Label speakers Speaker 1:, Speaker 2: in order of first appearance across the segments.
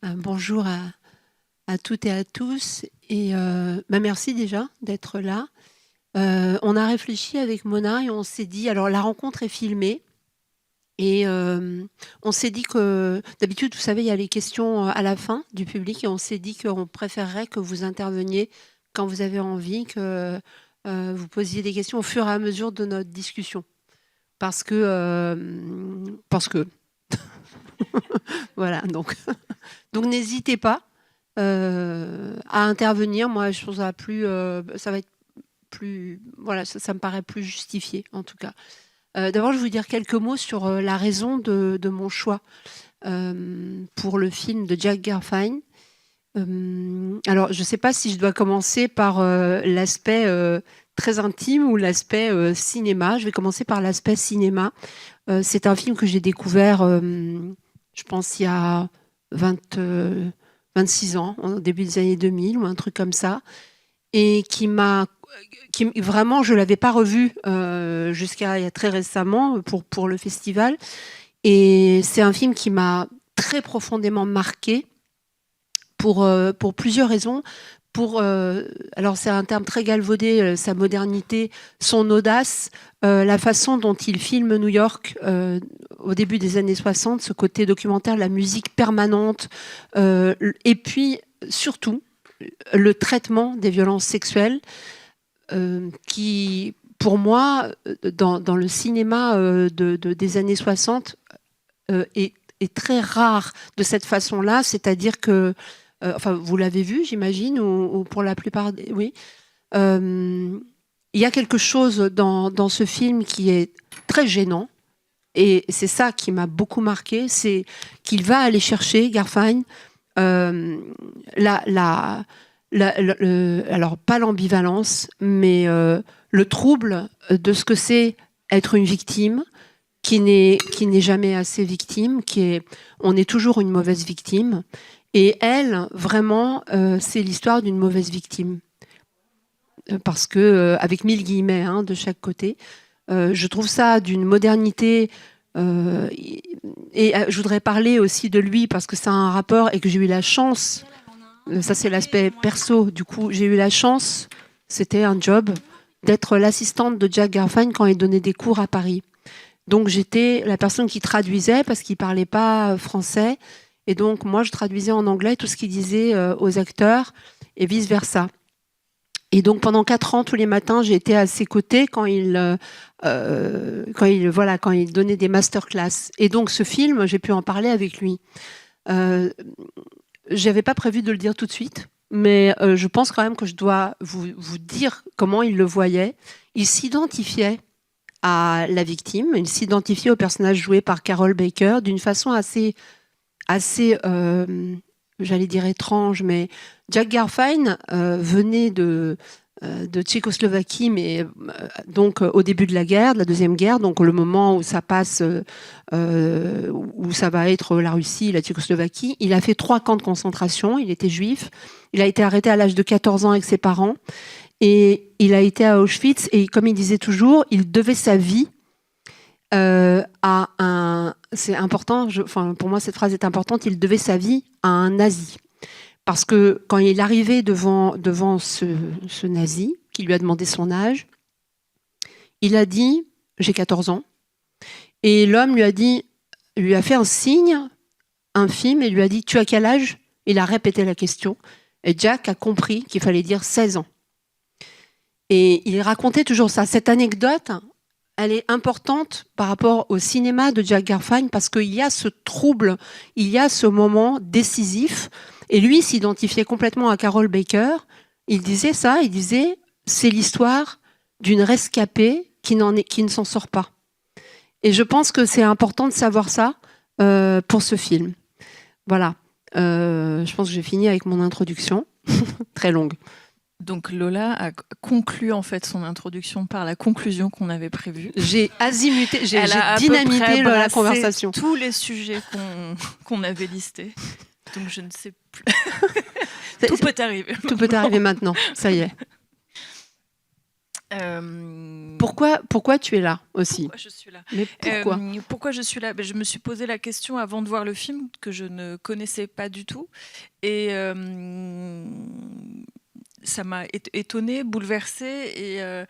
Speaker 1: Bonjour à toutes et à tous. Et merci déjà d'être là. On a réfléchi avec Mona et on s'est dit, alors la rencontre est filmée. Et on s'est dit que, d'habitude, vous savez, il y a les questions à la fin du public et on s'est dit qu'on préférerait que vous interveniez quand vous avez envie, que vous posiez des questions au fur et à mesure de notre discussion. Parce que voilà, donc n'hésitez pas à intervenir. Moi, je trouve ça ça va être plus, voilà, ça me paraît plus justifié en tout cas. D'abord, je vais vous dire quelques mots sur la raison de mon choix pour le film de Jack Garfein. Alors, je ne sais pas si je dois commencer par l'aspect très intime ou l'aspect cinéma. Je vais commencer par l'aspect cinéma. C'est un film que j'ai découvert, je pense, il y a 20, 26 ans, au début des années 2000 ou un truc comme ça, et vraiment, je l'avais pas revu jusqu'à il y a très récemment pour le festival. Et c'est un film qui m'a très profondément marqué pour plusieurs raisons. Alors c'est un terme très galvaudé, sa modernité, son audace, la façon dont il filme New York au début des années 60, ce côté documentaire, la musique permanente, et puis surtout le traitement des violences sexuelles qui, pour moi, dans le cinéma des années 60, est très rare de cette façon-là, c'est-à-dire que enfin, vous l'avez vu, j'imagine, ou pour la plupart, oui. Il y a quelque chose dans ce film qui est très gênant, et c'est ça qui m'a beaucoup marqué, c'est qu'il va aller chercher, Garfein, euh, la, la, alors pas l'ambivalence, mais le trouble de ce que c'est être une victime, qui n'est jamais assez victime, on est toujours une mauvaise victime. Et elle, vraiment, c'est l'histoire d'une mauvaise victime. Parce que, avec 1000 guillemets hein, de chaque côté, je trouve ça d'une modernité. Je voudrais parler aussi de lui parce que ça a un rapport et que j'ai eu la chance. Ça, c'est l'aspect perso. Du coup, j'ai eu la chance, c'était un job, d'être l'assistante de Jack Garfein quand il donnait des cours à Paris. Donc j'étais la personne qui traduisait parce qu'il parlait pas français. Et donc moi, je traduisais en anglais tout ce qu'il disait aux acteurs et vice-versa. Et donc pendant 4 ans, tous les matins, j'ai été à ses côtés quand il donnait des masterclass. Et donc ce film, j'ai pu en parler avec lui. Euh, J'avais pas prévu de le dire tout de suite, mais je pense quand même que je dois vous dire comment il le voyait. Il s'identifiait à la victime. Il s'identifiait au personnage joué par Carol Baker d'une façon assez j'allais dire étrange, mais Jack Garfein venait de Tchécoslovaquie, mais donc au début de la guerre, de la Deuxième Guerre, donc le moment où ça passe, où ça va être la Russie, la Tchécoslovaquie. Il a fait 3 camps de concentration, il était juif. Il a été arrêté à l'âge de 14 ans avec ses parents. Et il a été à Auschwitz et comme il disait toujours, il devait sa vie à un. C'est important, enfin, pour moi cette phrase est importante, il devait sa vie à un nazi. Parce que quand il est arrivé devant ce nazi, qui lui a demandé son âge, il a dit j'ai 14 ans. Et l'homme lui a fait un signe, infime, et lui a dit tu as quel âge? Il a répété la question. Et Jack a compris qu'il fallait dire 16 ans. Et il racontait toujours ça. Cette anecdote, elle est importante par rapport au cinéma de Jack Garfein parce qu'il y a ce trouble, il y a ce moment décisif. Et lui s'identifiait complètement à Carol Baker. Il disait ça, il disait c'est l'histoire d'une rescapée qui ne s'en sort pas. Et je pense que c'est important de savoir ça pour ce film. Voilà. Je pense que j'ai fini avec mon introduction, très longue.
Speaker 2: Donc Lola a conclu en fait son introduction par la conclusion qu'on avait prévue.
Speaker 1: J'ai azimuté, j'ai dynamité la conversation.
Speaker 2: Tous les sujets qu'on avait listés. Donc je ne sais plus. Tout peut arriver.
Speaker 1: Tout peut arriver maintenant, ça y est. Pourquoi tu es là aussi?
Speaker 2: Pourquoi je suis là?
Speaker 1: Mais pourquoi?
Speaker 2: Pourquoi je suis là? Je me suis posé la question avant de voir le film, que je ne connaissais pas du tout, et ça m'a étonnée, bouleversée et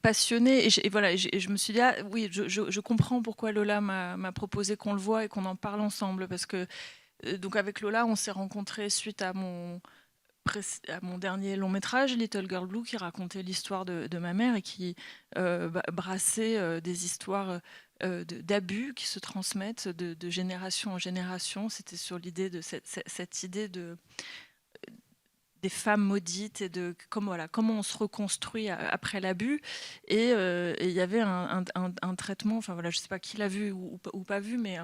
Speaker 2: passionnée, et voilà, et je me suis dit: «Ah oui, je comprends pourquoi Lola m'a proposé qu'on le voie et qu'on en parle ensemble», parce que donc avec Lola, on s'est rencontrés suite à mon dernier long métrage, Little Girl Blue, qui racontait l'histoire de ma mère et qui brassait des histoires d'abus qui se transmettent de génération en génération. C'était sur l'idée de cette idée des femmes maudites et de comment on se reconstruit après l'abus. Et il y avait un traitement, enfin voilà, je ne sais pas qui l'a vu ou pas vu, mais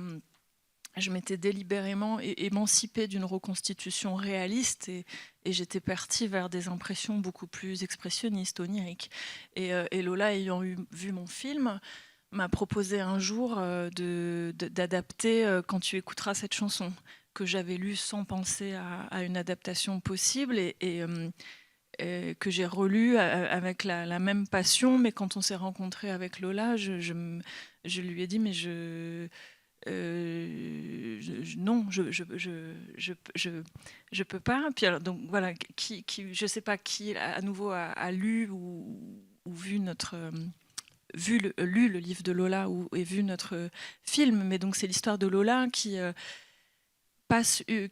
Speaker 2: je m'étais délibérément émancipée d'une reconstitution réaliste, et j'étais partie vers des impressions beaucoup plus expressionnistes, oniriques. Et Lola, ayant vu mon film, m'a proposé un jour d'adapter Quand tu écouteras cette chanson, que j'avais lue sans penser à une adaptation possible, et que j'ai relu avec la même passion. Mais quand on s'est rencontré avec Lola, je lui ai dit, mais non, je peux pas. Puis alors, donc voilà, je sais pas qui à nouveau a lu ou vu notre lu le livre de Lola et vu notre film, mais donc c'est l'histoire de Lola qui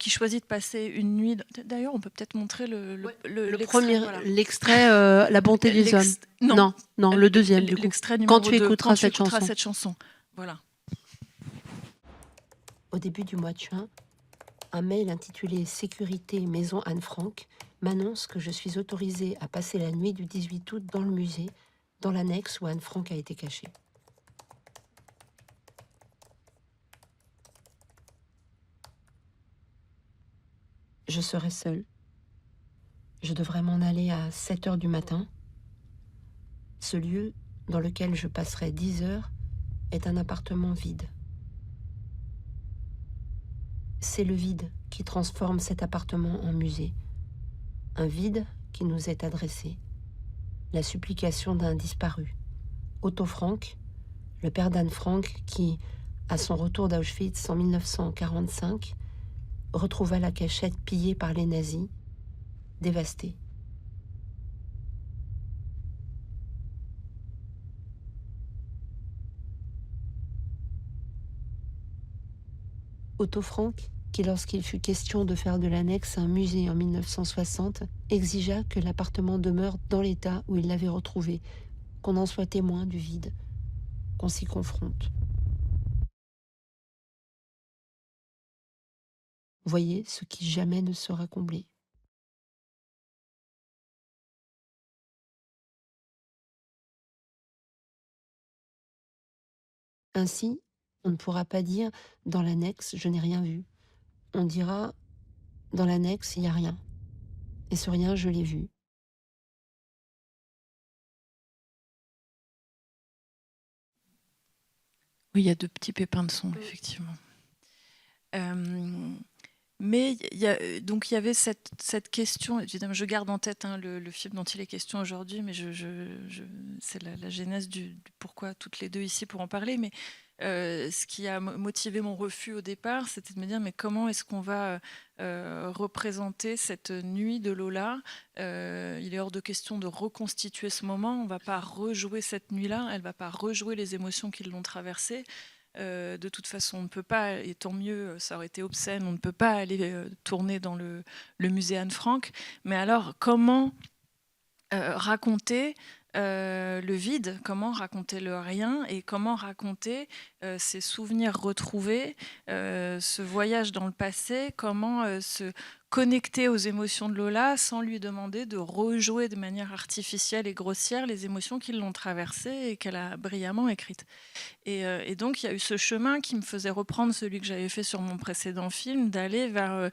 Speaker 2: choisit de passer une nuit. D'ailleurs, on peut peut-être montrer
Speaker 1: l'extrait, La bonté des hommes. Non, le deuxième du coup.
Speaker 2: L'extrait numéro 2,
Speaker 1: Quand tu écouteras
Speaker 2: cette chanson. Voilà.
Speaker 1: Au début du mois de juin, un mail intitulé Sécurité Maison Anne Frank m'annonce que je suis autorisée à passer la nuit du 18 août dans le musée, dans l'annexe où Anne Frank a été cachée. Je serai seule. Je devrais m'en aller à 7 heures du matin. Ce lieu, dans lequel je passerai 10 heures, est un appartement vide. C'est le vide qui transforme cet appartement en musée. Un vide qui nous est adressé. La supplication d'un disparu. Otto Frank, le père d'Anne Frank, qui, à son retour d'Auschwitz en 1945, retrouva la cachette pillée par les nazis, dévastée. Otto Frank, qui lorsqu'il fut question de faire de l'annexe un musée en 1960, exigea que l'appartement demeure dans l'état où il l'avait retrouvé, qu'on en soit témoin du vide, qu'on s'y confronte. Voyez ce qui jamais ne sera comblé. Ainsi, on ne pourra pas dire « dans l'annexe, je n'ai rien vu ». On dira « dans l'annexe, il n'y a rien ». Et ce rien, je l'ai vu.
Speaker 2: Oui, il y a de petits pépins de son, effectivement. Mais donc il y avait cette question, évidemment, je garde en tête le film dont il est question aujourd'hui, mais c'est la genèse du pourquoi toutes les deux ici pour en parler. Mais ce qui a motivé mon refus au départ, c'était de me dire, mais comment est-ce qu'on va représenter cette nuit de Lola? Il est hors de question de reconstituer ce moment, on ne va pas rejouer cette nuit-là, elle ne va pas rejouer les émotions qui l'ont traversée. De toute façon, on ne peut pas, et tant mieux, ça aurait été obscène, on ne peut pas aller tourner dans le musée Anne Frank. Mais alors, comment raconter le vide, comment raconter le rien, et comment raconter ces souvenirs retrouvés, ce voyage dans le passé, comment se connecter aux émotions de Lola sans lui demander de rejouer de manière artificielle et grossière les émotions qui l'ont traversée et qu'elle a brillamment écrites. Et donc il y a eu ce chemin qui me faisait reprendre celui que j'avais fait sur mon précédent film, d'aller vers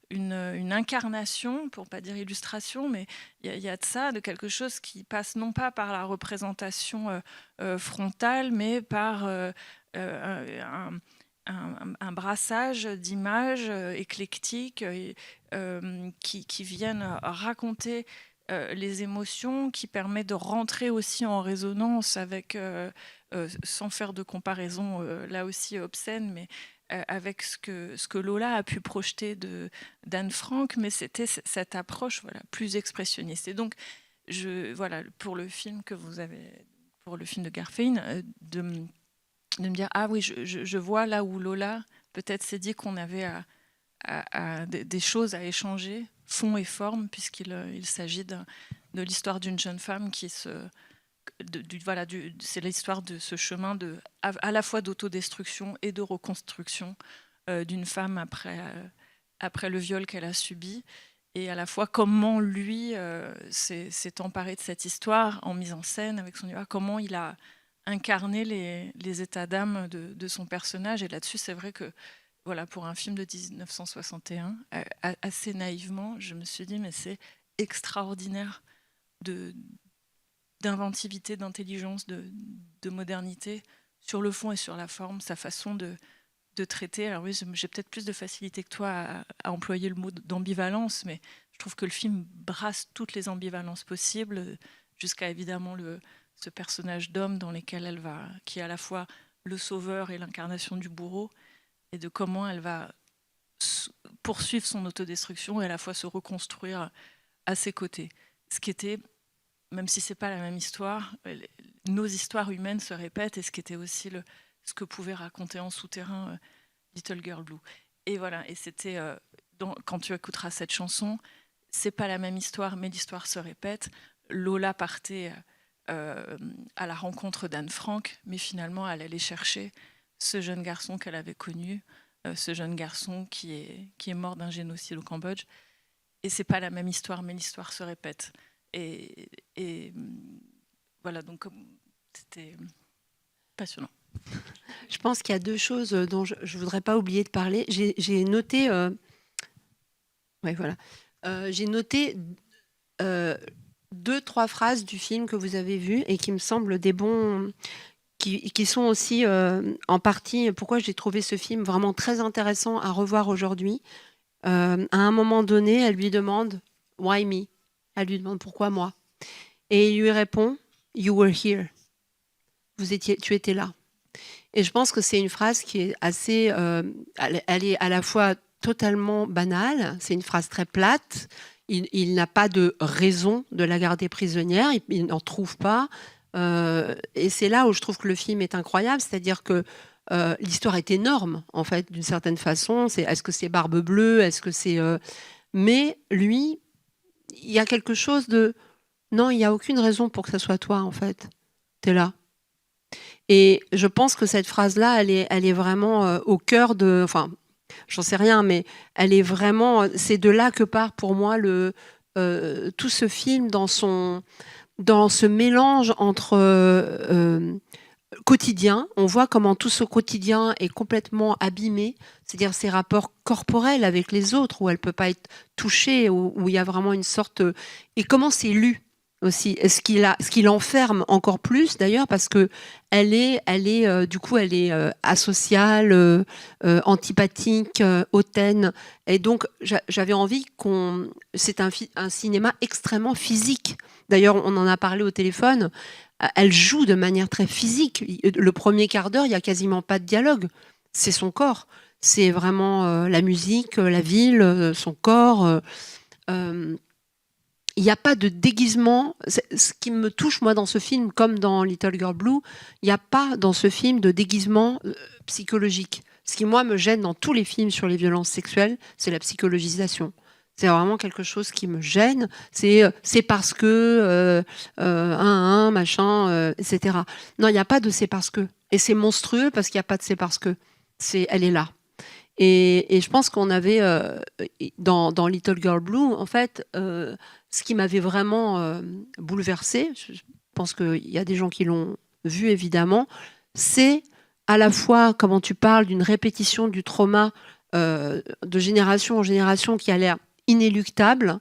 Speaker 2: une incarnation, pour pas dire illustration, mais il y a de ça, de quelque chose qui passe non pas par la représentation frontale, mais par un brassage d'images éclectiques qui viennent raconter les émotions, qui permet de rentrer aussi en résonance avec, sans faire de comparaison là aussi obscène, mais avec ce que Lola a pu projeter d'Anne Frank, mais c'était cette approche voilà, plus expressionniste. Et donc, voilà, pour le film que vous avez, pour le film de Garfein, de me dire, ah oui, je vois là où Lola peut-être s'est dit qu'on avait des choses à échanger, fond et forme, puisqu'il s'agit de l'histoire d'une jeune femme qui voilà, c'est l'histoire de ce chemin à la fois d'autodestruction et de reconstruction d'une femme après le viol qu'elle a subi, et à la fois comment lui s'est emparé de cette histoire en mise en scène avec son histoire, comment il a incarné les états d'âme de son personnage. Et là-dessus, c'est vrai que voilà, pour un film de 1961, assez naïvement, je me suis dit, mais c'est extraordinaire d'inventivité, d'intelligence, de modernité, sur le fond et sur la forme, sa façon de traiter. Alors oui, j'ai peut-être plus de facilité que toi à employer le mot d'ambivalence, mais je trouve que le film brasse toutes les ambivalences possibles, jusqu'à évidemment ce personnage d'homme dans lequel qui est à la fois le sauveur et l'incarnation du bourreau, et de comment elle va poursuivre son autodestruction et à la fois se reconstruire à ses côtés. Ce qui était, même si c'est pas la même histoire, nos histoires humaines se répètent, et ce qui était aussi ce que pouvait raconter en souterrain Little Girl Blue. Et voilà, et c'était, quand tu écouteras cette chanson, c'est pas la même histoire, mais l'histoire se répète. Lola partait à la rencontre d'Anne Frank, mais finalement elle allait chercher ce jeune garçon qu'elle avait connu, ce jeune garçon qui est mort d'un génocide au Cambodge. Et c'est pas la même histoire, mais l'histoire se répète. Et voilà, donc c'était passionnant.
Speaker 1: Je pense qu'il y a deux choses dont je ne voudrais pas oublier de parler. J'ai noté, ouais, voilà. J'ai noté 2-3 phrases du film que vous avez vu et qui me semblent des bons, qui sont aussi en partie pourquoi j'ai trouvé ce film vraiment très intéressant à revoir aujourd'hui. À un moment donné, elle lui demande « Why me ?» Elle lui demande « Pourquoi moi ?» Et il lui répond « You were here ». Tu étais là. Et je pense que c'est une phrase qui est assez... elle est à la fois totalement banale, c'est une phrase très plate, il n'a pas de raison de la garder prisonnière, il n'en trouve pas. Et c'est là où je trouve que le film est incroyable, c'est-à-dire que l'histoire est énorme, en fait, d'une certaine façon. Est-ce que c'est Barbe Bleue? Est-ce que c'est... Mais lui, il y a quelque chose de... Non, il n'y a aucune raison pour que ce soit toi, en fait. T'es là. Et je pense que cette phrase-là, elle est vraiment au cœur de... Enfin, j'en sais rien, mais elle est vraiment... C'est de là que part pour moi tout ce film dans ce mélange entre quotidien. On voit comment tout ce quotidien est complètement abîmé, c'est-à-dire ses rapports corporels avec les autres, où elle ne peut pas être touchée, où il y a vraiment une sorte... Et comment c'est lu aussi, ce qu'il enferme encore plus d'ailleurs, parce que elle est du coup elle est asociale, antipathique, hautaine, et donc j'avais envie c'est un cinéma extrêmement physique. D'ailleurs, on en a parlé au téléphone. Elle joue de manière très physique. Le premier quart d'heure, il y a quasiment pas de dialogue. C'est son corps. C'est vraiment la musique, la ville, son corps. Il n'y a pas de déguisement. Ce qui me touche, moi, dans ce film, comme dans Little Girl Blue, il n'y a pas dans ce film de déguisement psychologique. Ce qui, moi, me gêne dans tous les films sur les violences sexuelles, c'est la psychologisation. C'est vraiment quelque chose qui me gêne. C'est parce que, machin, etc. Non, il n'y a pas de c'est parce que. Et c'est monstrueux parce qu'il n'y a pas de c'est parce que. Elle est là. Et je pense qu'on avait, dans Little Girl Blue, en fait, ce qui m'avait vraiment bouleversée, je pense qu'il y a des gens qui l'ont vu évidemment, c'est à la fois, comment tu parles, d'une répétition du trauma de génération en génération qui a l'air inéluctable,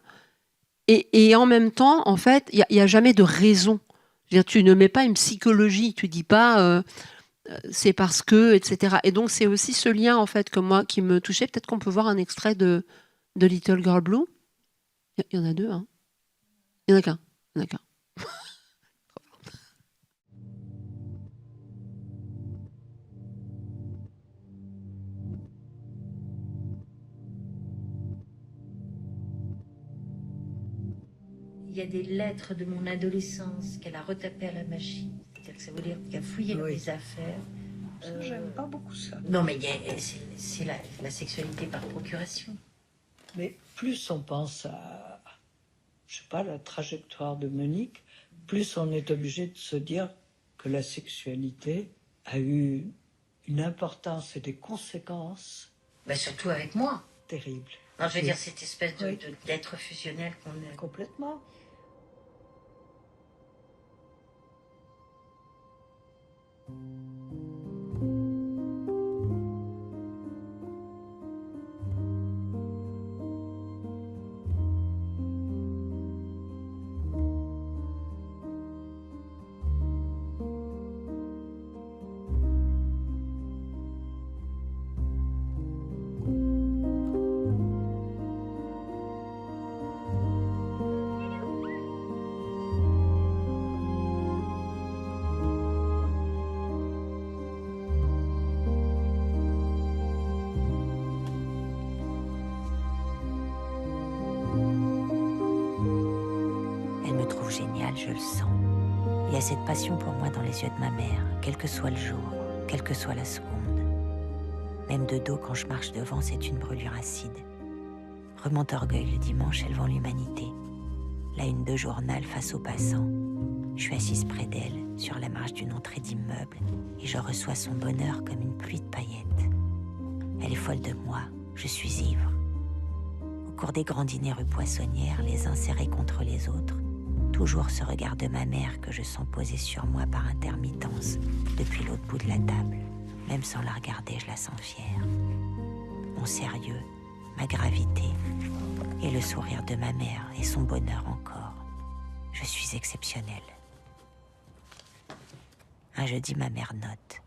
Speaker 1: et en même temps, en fait, il n'y a jamais de raison. Je veux dire, tu ne mets pas une psychologie, tu dis pas c'est parce que, etc. Et donc c'est aussi ce lien en fait que moi qui me touchait. Peut-être qu'on peut voir un extrait de Little Girl Blue. Il y en a deux, hein. Il n'y en a qu'un. Il y en a qu'un.
Speaker 3: Il y a des lettres de mon adolescence qu'elle a retapées à la machine. C'est-à-dire que ça veut dire qu'elle a fouillé dans mes affaires.
Speaker 4: J'aime pas beaucoup ça.
Speaker 3: Non, mais c'est la sexualité par procuration.
Speaker 4: Mais plus on pense à, je sais pas, la trajectoire de Monique, plus on est obligé de se dire que la sexualité a eu une importance et des conséquences
Speaker 3: Bah, surtout avec moi.
Speaker 4: terribles.
Speaker 3: Non, je veux dire, cette espèce d'être fusionnel qu'on a.
Speaker 4: Complètement.
Speaker 5: Elle me trouve géniale, je le sens. Il y a cette passion pour moi dans les yeux de ma mère, quel que soit le jour, quelle que soit la seconde. Même de dos, quand je marche devant, c'est une brûlure acide. Remant orgueil le dimanche, élevant l'humanité. La une de journal face aux passants. Je suis assise près d'elle, sur la marge d'une entrée d'immeuble, et je reçois son bonheur comme une pluie de paillettes. Elle est folle de moi, je suis ivre. Au cours des grands dîners rue Poissonnière, les uns serrés contre les autres, toujours ce regard de ma mère que je sens poser sur moi par intermittence depuis l'autre bout de la table. Même sans la regarder, je la sens fière. Mon sérieux, ma gravité et le sourire de ma mère et son bonheur encore. Je suis exceptionnelle. Un jeudi, ma mère note.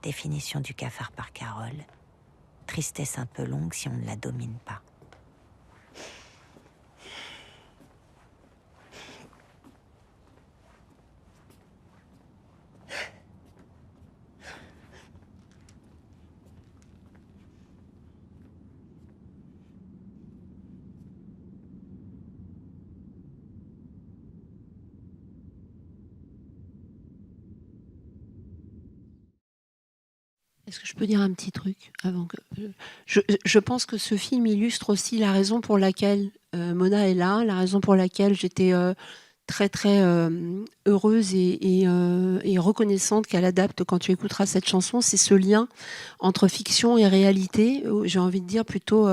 Speaker 5: Définition du cafard par Carole. Tristesse un peu longue si on ne la domine pas.
Speaker 1: Est-ce que je peux dire un petit truc avant que je pense que ce film illustre aussi la raison pour laquelle Mona est là, la raison pour laquelle j'étais très très heureuse et reconnaissante qu'elle adapte quand tu écouteras cette chanson, c'est ce lien entre fiction et réalité, j'ai envie de dire plutôt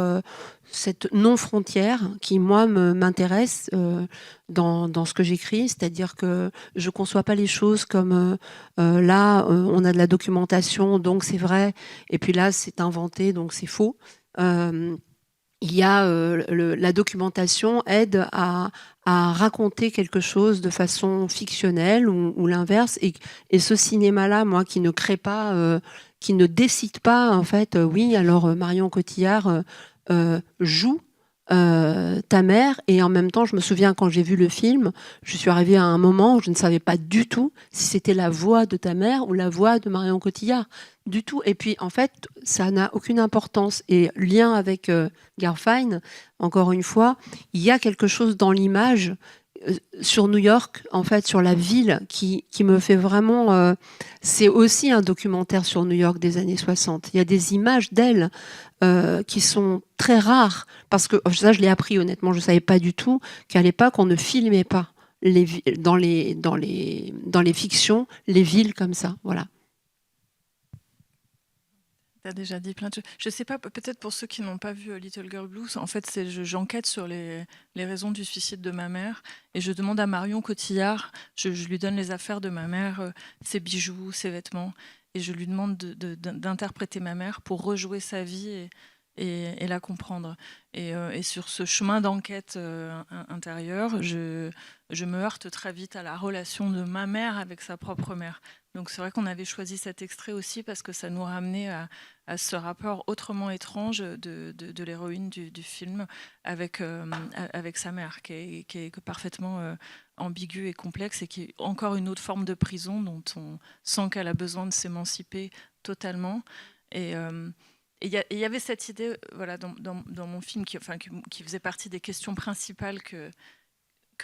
Speaker 1: cette non-frontière qui, moi, m'intéresse dans ce que j'écris, c'est-à-dire que je ne conçois pas les choses comme là, on a de la documentation, donc c'est vrai, et puis là, c'est inventé, donc c'est faux. Il y a la documentation aide à raconter quelque chose de façon fictionnelle ou l'inverse, et ce cinéma-là, moi, qui ne crée pas, qui ne décide pas, en fait, oui, alors Marion Cotillard joue ta mère, et en même temps, je me souviens quand j'ai vu le film, je suis arrivée à un moment où je ne savais pas du tout si c'était la voix de ta mère ou la voix de Marion Cotillard, du tout. Et puis, en fait, ça n'a aucune importance. Et lien avec Garfein, encore une fois, il y a quelque chose dans l'image sur New York, en fait, sur la ville, qui me fait vraiment... c'est aussi un documentaire sur New York des années 60. Il y a des images d'elle qui sont très rares, parce que ça, je l'ai appris honnêtement, je ne savais pas du tout qu'à l'époque, on ne filmait pas dans les fictions les villes comme ça. Voilà.
Speaker 2: Tu as déjà dit plein de choses. Je ne sais pas, peut-être pour ceux qui n'ont pas vu Little Girl Blues, en fait, j'enquête sur les raisons du suicide de ma mère et je demande à Marion Cotillard, je lui donne les affaires de ma mère, ses bijoux, ses vêtements, et je lui demande d'interpréter ma mère pour rejouer sa vie et la comprendre. Et sur ce chemin d'enquête intérieure, je me heurte très vite à la relation de ma mère avec sa propre mère. Donc c'est vrai qu'on avait choisi cet extrait aussi parce que ça nous ramenait à ce rapport autrement étrange de l'héroïne du film avec sa mère, qui est parfaitement ambiguë et complexe, et qui est encore une autre forme de prison dont on sent qu'elle a besoin de s'émanciper totalement. Et il y avait cette idée, voilà, dans mon film qui faisait partie des questions principales que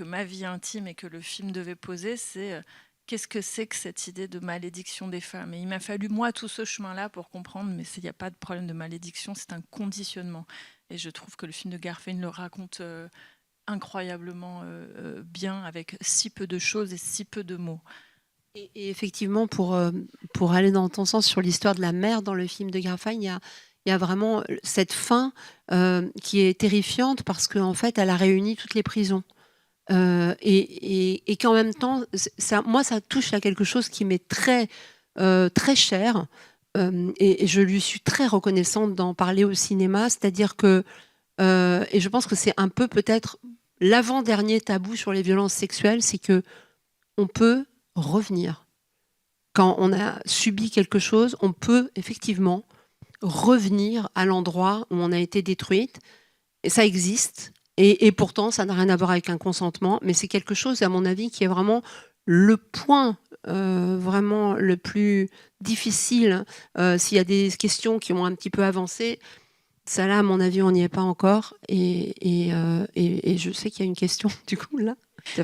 Speaker 2: ma vie intime et que le film devait poser, c'est qu'est-ce que c'est que cette idée de malédiction des femmes. Et il m'a fallu, moi, tout ce chemin-là pour comprendre, mais il n'y a pas de problème de malédiction, c'est un conditionnement. Et je trouve que le film de Garfein le raconte incroyablement bien, avec si peu de choses et si peu de mots.
Speaker 1: Et effectivement, pour aller dans ton sens sur l'histoire de la mère dans le film de Garfein, il y a vraiment cette fin qui est terrifiante parce qu'en fait, elle a réuni toutes les prisons. Et qu'en même temps, moi, ça touche à quelque chose qui m'est très, très cher. Et je lui suis très reconnaissante d'en parler au cinéma. C'est-à-dire que, et je pense que c'est un peu peut-être l'avant-dernier tabou sur les violences sexuelles, c'est que on peut revenir. Quand on a subi quelque chose, on peut effectivement revenir à l'endroit où on a été détruite. Et ça existe. Et pourtant, ça n'a rien à voir avec un consentement. Mais c'est quelque chose, à mon avis, qui est vraiment le point vraiment le plus difficile. S'il y a des questions qui ont un petit peu avancé, ça là, à mon avis, on n'y est pas encore. Et je sais qu'il y a une question, du coup, là.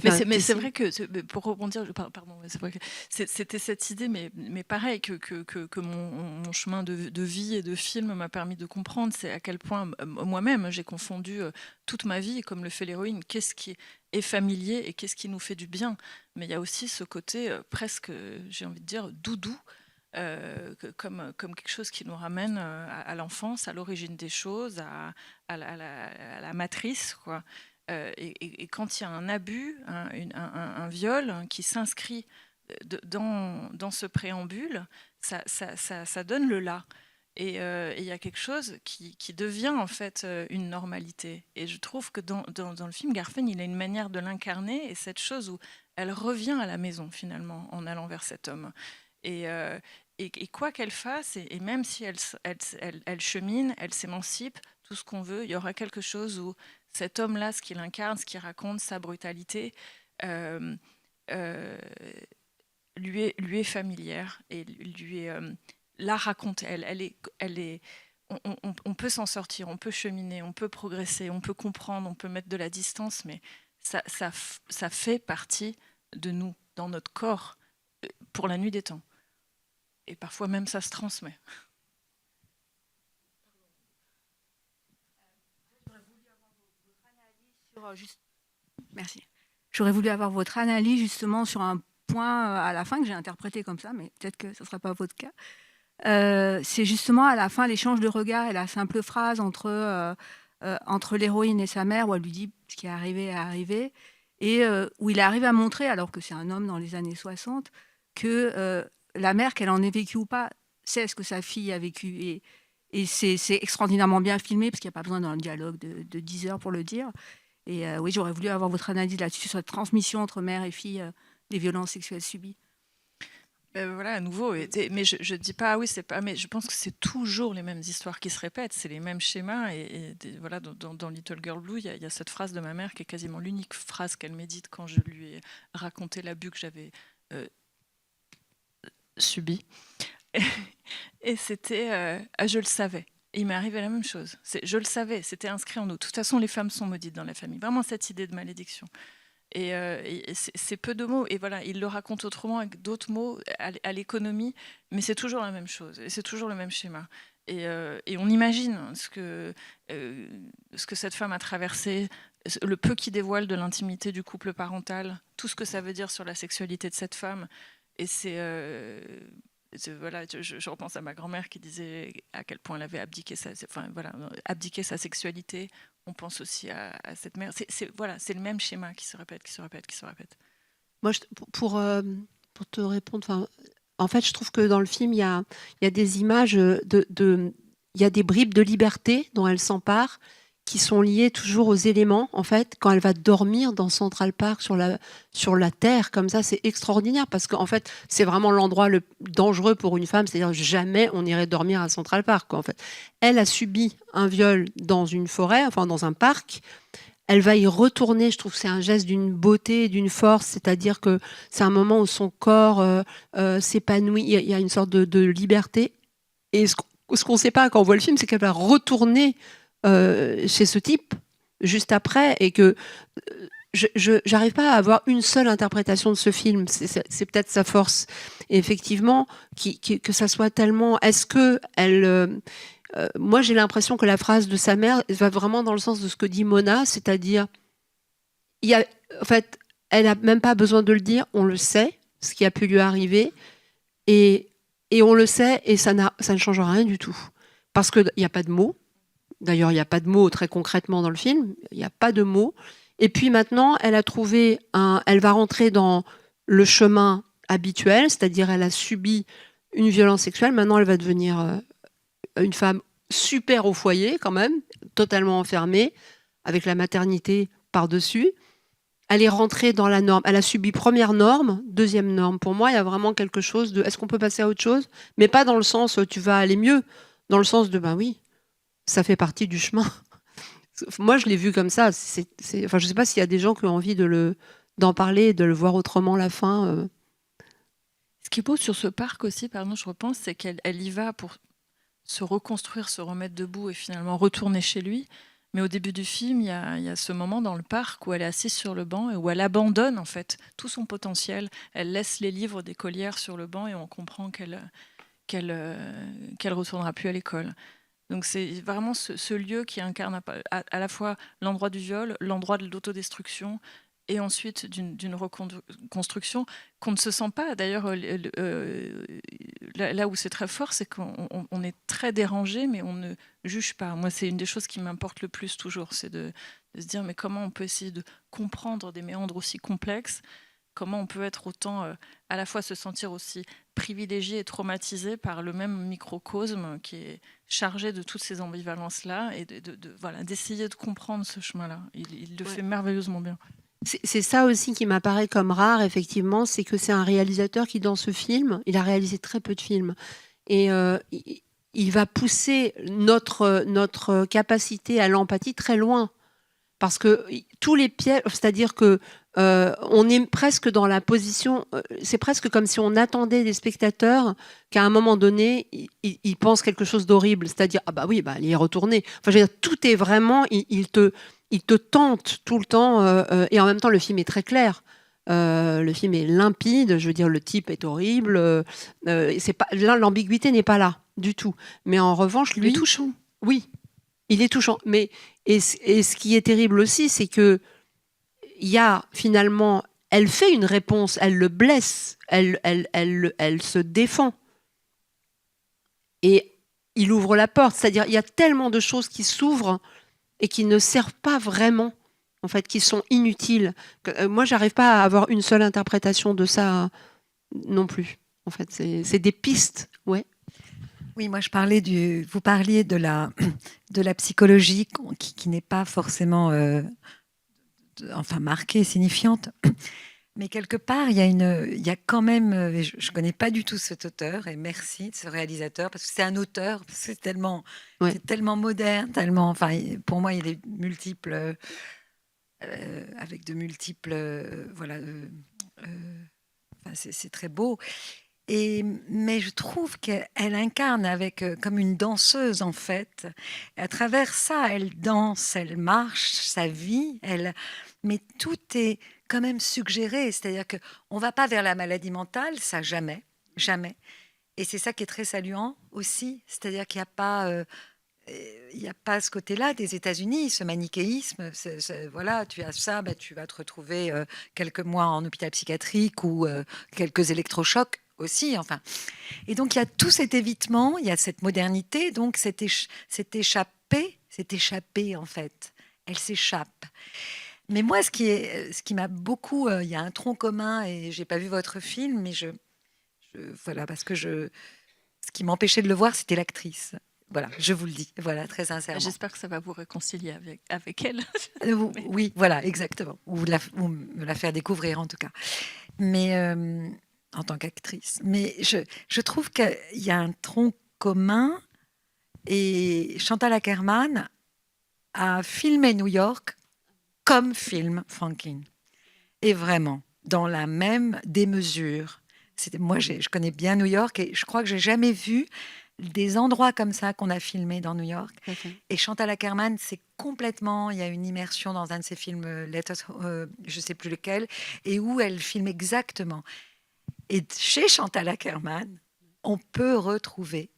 Speaker 2: Mais c'est vrai que, pour rebondir, pardon, c'est vrai que c'était cette idée, mais pareil, que mon chemin de vie et de film m'a permis de comprendre, c'est à quel point moi-même j'ai confondu toute ma vie, comme le fait l'héroïne, qu'est-ce qui est familier et qu'est-ce qui nous fait du bien. Mais il y a aussi ce côté presque, j'ai envie de dire, doudou, comme quelque chose qui nous ramène à l'enfance, à l'origine des choses, à la matrice, quoi. Et quand il y a un abus, un viol qui s'inscrit dans ce préambule, ça donne le là. Et il y a quelque chose qui devient en fait une normalité. Et je trouve que dans le film, Garfein, il a une manière de l'incarner, et cette chose où elle revient à la maison finalement en allant vers cet homme. Et quoi qu'elle fasse, et même si elle chemine, elle s'émancipe, tout ce qu'on veut, il y aura quelque chose où cet homme-là, ce qu'il incarne, ce qu'il raconte, sa brutalité, lui est familière et lui est la raconte. On peut s'en sortir, on peut cheminer, on peut progresser, on peut comprendre, on peut mettre de la distance, mais ça fait partie de nous, dans notre corps, pour la nuit des temps. Et parfois même ça se transmet.
Speaker 6: Merci. J'aurais voulu avoir votre analyse justement sur un point à la fin que j'ai interprété comme ça, mais peut-être que ce ne sera pas votre cas. C'est justement à la fin l'échange de regards et la simple phrase entre l'héroïne et sa mère, où elle lui dit ce qui est arrivé est arrivé, et où il arrive à montrer, alors que c'est un homme dans les années 60, que la mère, qu'elle en ait vécu ou pas, sait ce que sa fille a vécu. Et c'est extraordinairement bien filmé, parce qu'il n'y a pas besoin d'un dialogue de 10 heures pour le dire. Et oui, j'aurais voulu avoir votre analyse là-dessus, sur la transmission entre mère et fille des violences sexuelles subies.
Speaker 2: Voilà, à nouveau, mais je ne dis pas, oui, c'est pas, mais je pense que c'est toujours les mêmes histoires qui se répètent, c'est les mêmes schémas. Et voilà, dans Little Girl Blue, il y a cette phrase de ma mère qui est quasiment l'unique phrase qu'elle médite quand je lui ai raconté l'abus que j'avais subi. Et c'était je le savais. Il m'est arrivé la même chose. Je le savais, c'était inscrit en nous. De toute façon, les femmes sont maudites dans la famille. Vraiment cette idée de malédiction. Et c'est peu de mots. Et voilà, il le raconte autrement avec d'autres mots à l'économie, mais c'est toujours la même chose. Et c'est toujours le même schéma. Et on imagine ce que cette femme a traversé, le peu qui dévoile de l'intimité du couple parental, tout ce que ça veut dire sur la sexualité de cette femme. Et c'est... voilà, je repense à ma grand-mère qui disait à quel point elle avait abdiqué sa sexualité. On pense aussi à cette mère. C'est le même schéma qui se répète.
Speaker 1: Moi, pour te répondre, en fait, je trouve que dans le film, il y a des images il y a des bribes de liberté dont elle s'empare qui sont liées toujours aux éléments. En fait, quand elle va dormir dans Central Park sur la terre, comme ça, c'est extraordinaire parce qu'en fait, c'est vraiment l'endroit le dangereux pour une femme. C'est-à-dire jamais on irait dormir à Central Park, quoi, en fait. Elle a subi un viol dans une forêt, enfin dans un parc. Elle va y retourner. Je trouve que c'est un geste d'une beauté, d'une force. C'est-à-dire que c'est un moment où son corps s'épanouit. Il y a une sorte de liberté. Et ce qu'on ne sait pas quand on voit le film, c'est qu'elle va retourner chez ce type juste après et que je n'arrive pas à avoir une seule interprétation de ce film. C'est peut-être sa force. Et effectivement, que ça soit tellement... Est-ce que elle... moi, j'ai l'impression que la phrase de sa mère va vraiment dans le sens de ce que dit Mona, c'est-à-dire, en fait, elle n'a même pas besoin de le dire, on le sait, ce qui a pu lui arriver, et on le sait, et ça ne change rien du tout. Parce qu'il n'y a pas de mots. D'ailleurs, il n'y a pas de mots très concrètement dans le film, il n'y a pas de mots. Et puis maintenant, elle va rentrer dans le chemin habituel, c'est-à-dire elle a subi une violence sexuelle, maintenant elle va devenir une femme super au foyer quand même, totalement enfermée, avec la maternité par-dessus. Elle est rentrée dans la norme. Elle a subi première norme, deuxième norme. Pour moi, il y a vraiment quelque chose de... Est-ce qu'on peut passer à autre chose? Mais pas dans le sens tu vas aller mieux, dans le sens de ben oui, ça fait partie du chemin. Moi, je l'ai vu comme ça. Enfin, je ne sais pas s'il y a des gens qui ont envie d'en parler, de le voir autrement la fin.
Speaker 2: Ce qui est beau sur ce parc aussi, pardon, je repense, c'est qu'elle y va pour se reconstruire, se remettre debout et finalement retourner chez lui. Mais au début du film, il y a ce moment dans le parc où elle est assise sur le banc et où elle abandonne en fait tout son potentiel. Elle laisse les livres d'écolière sur le banc et on comprend qu'elle retournera plus à l'école. Donc c'est vraiment ce lieu qui incarne à la fois l'endroit du viol, l'endroit de l'autodestruction, et ensuite d'une reconstruction qu'on ne se sent pas. D'ailleurs, là où c'est très fort, c'est qu'on est très dérangé, mais on ne juge pas. Moi, c'est une des choses qui m'importe le plus toujours, c'est de se dire, mais comment on peut essayer de comprendre des méandres aussi complexes, comment on peut être autant, à la fois se sentir aussi privilégié et traumatisé par le même microcosme qui est chargé de toutes ces ambivalences-là, et d'essayer de comprendre ce chemin-là. Il le fait merveilleusement bien.
Speaker 1: C'est ça aussi qui m'apparaît comme rare, effectivement, c'est que c'est un réalisateur qui, dans ce film, il a réalisé très peu de films. Et il va pousser notre capacité à l'empathie très loin. Parce que tous les pièges, c'est-à-dire que on est presque dans la position, c'est presque comme si on attendait des spectateurs qu'à un moment donné, ils pensent quelque chose d'horrible. C'est-à-dire, ah bah oui, bah, elle y est retournée. Enfin, je veux dire, tout est vraiment, il te tente tout le temps, et en même temps, le film est très clair. Le film est limpide, je veux dire, le type est horrible. C'est pas, l'ambiguïté n'est pas là du tout. Mais en revanche, lui,
Speaker 2: il est touchant.
Speaker 1: Oui, il est touchant. Mais et ce qui est terrible aussi, c'est que il y a finalement, elle fait une réponse, elle le blesse, elle se défend. Et il ouvre la porte. C'est-à-dire, il y a tellement de choses qui s'ouvrent et qui ne servent pas vraiment, en fait, qui sont inutiles. Moi, j'arrive pas à avoir une seule interprétation de ça non plus. En fait, c'est des pistes, ouais.
Speaker 7: Oui, moi je parlais vous parliez de la psychologie qui n'est pas forcément marquée, signifiante. Mais quelque part, il y a quand même, je ne connais pas du tout cet auteur, et merci de ce réalisateur, parce que c'est un auteur, parce que c'est tellement moderne, tellement, pour moi, il est multiple, avec de multiples, c'est très beau. Mais je trouve qu'elle incarne comme une danseuse, en fait. Et à travers ça, elle danse, elle marche, sa vie, mais tout est quand même suggéré. C'est-à-dire qu'on ne va pas vers la maladie mentale, ça jamais, jamais. Et c'est ça qui est très saluant aussi. C'est-à-dire qu'il n'y a pas... il n'y a pas ce côté-là des États-Unis, ce manichéisme. Voilà, tu as ça, tu vas te retrouver quelques mois en hôpital psychiatrique ou quelques électrochocs aussi. Et donc il y a tout cet évitement, il y a cette modernité, donc c'est échappé en fait. Elle s'échappe. Mais moi, ce qui m'a beaucoup, il y a un tronc commun, et j'ai pas vu votre film, mais voilà, parce que ce qui m'empêchait de le voir, c'était l'actrice. Voilà, je vous le dis, voilà, très sincèrement.
Speaker 2: J'espère que ça va vous réconcilier avec elle.
Speaker 7: Oui, voilà, exactement. Ou me la faire découvrir, en tout cas. Mais en tant qu'actrice. Mais je trouve qu'il y a un tronc commun. Et Chantal Akerman a filmé New York comme film Franklin. Et vraiment, dans la même démesure. Moi, je connais bien New York et je crois que j'ai jamais vu des endroits comme ça qu'on a filmés dans New York.
Speaker 1: Okay.
Speaker 7: Et Chantal Akerman, c'est complètement... Il y a une immersion dans un de ses films, je ne sais plus lequel, et où elle filme exactement. Et chez Chantal Akerman, on peut retrouver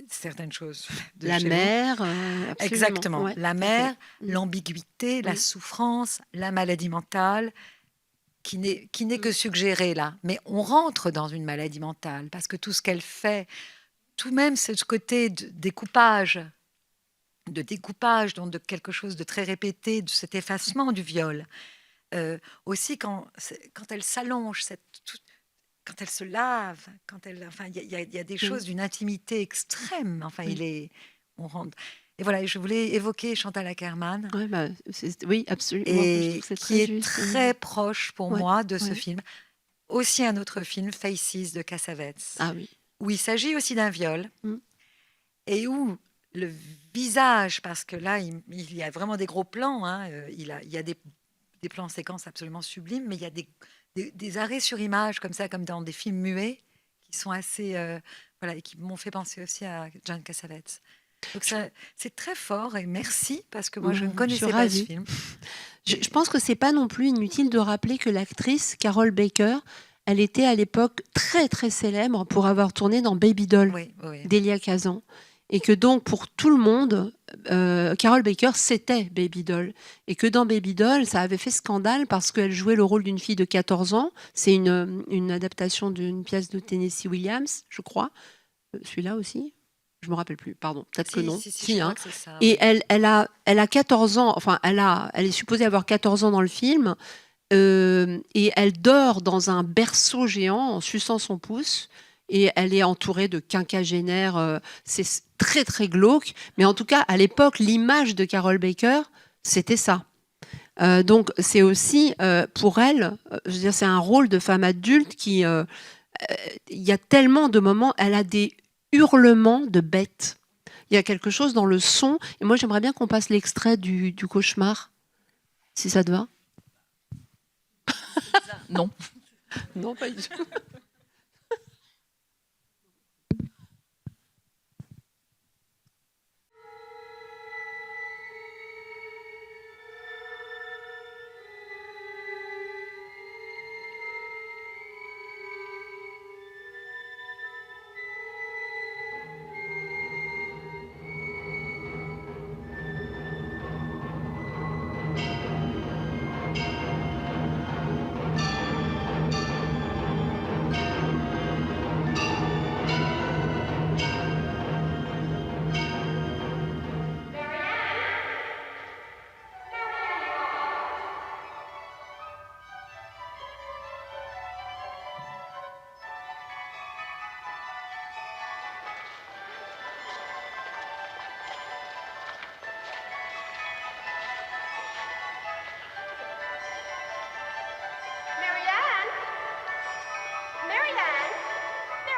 Speaker 7: certaines choses. De
Speaker 1: la
Speaker 7: chez
Speaker 1: mer,
Speaker 7: vous. Exactement.
Speaker 1: Ouais,
Speaker 7: la mer, l'ambiguïté, la
Speaker 1: Oui.
Speaker 7: souffrance, la maladie mentale, qui n'est que suggérée là. Mais on rentre dans une maladie mentale parce que tout ce qu'elle fait, tout même ce côté de découpage, donc de quelque chose de très répété, de cet effacement du viol. Aussi, quand elle s'allonge, quand elle se lave, il y a des choses d'une intimité extrême. Enfin, on rentre. Et voilà, je voulais évoquer Chantal Akerman.
Speaker 1: Ouais, oui, absolument.
Speaker 7: Et
Speaker 1: je trouve que c'est
Speaker 7: qui est
Speaker 1: juste,
Speaker 7: très proche pour
Speaker 1: Ouais,
Speaker 7: moi de ce
Speaker 1: ouais.
Speaker 7: film. Aussi un autre film, Faces de Cassavetes,
Speaker 1: Ah oui.
Speaker 7: où il s'agit aussi d'un viol
Speaker 1: Mm.
Speaker 7: et où le visage, parce que là, il y a vraiment des gros plans, hein, il y a des plans séquences absolument sublimes, mais il y a des arrêts sur image comme ça, comme dans des films muets, qui sont assez... voilà, et qui m'ont fait penser aussi à John Cassavetes. Donc c'est très fort et merci, parce que moi, je ne
Speaker 1: Je
Speaker 7: connaissais
Speaker 1: suis
Speaker 7: pas ce
Speaker 1: ravie.
Speaker 7: film.
Speaker 1: Je pense que c'est pas non plus inutile de rappeler que l'actrice Carol Baker, elle était à l'époque très très célèbre pour avoir tourné dans Baby Doll
Speaker 7: Oui, oui.
Speaker 1: d'Elia Kazan. Et que donc, pour tout le monde, Carol Baker, c'était Baby Doll. Et que dans Baby Doll, ça avait fait scandale parce qu'elle jouait le rôle d'une fille de 14 ans. C'est une adaptation d'une pièce de Tennessee Williams, je crois. Celui-là aussi, je me rappelle plus, pardon, peut-être que non.
Speaker 7: Si, je
Speaker 1: Si,
Speaker 7: crois
Speaker 1: hein.
Speaker 7: que c'est ça.
Speaker 1: Et
Speaker 7: oui.
Speaker 1: elle a 14 ans, enfin, elle est supposée avoir 14 ans dans le film, et elle dort dans un berceau géant en suçant son pouce. Et elle est entourée de quinquagénaires. C'est très, très glauque. Mais en tout cas, à l'époque, l'image de Carol Baker, c'était ça. Donc, c'est aussi, pour elle, je veux dire, c'est un rôle de femme adulte qui... il y a tellement de moments, elle a des hurlements de bête. Il y a quelque chose dans le son. Et moi, j'aimerais bien qu'on passe l'extrait du cauchemar, si ça te va.
Speaker 2: Non.
Speaker 1: Non, pas du tout.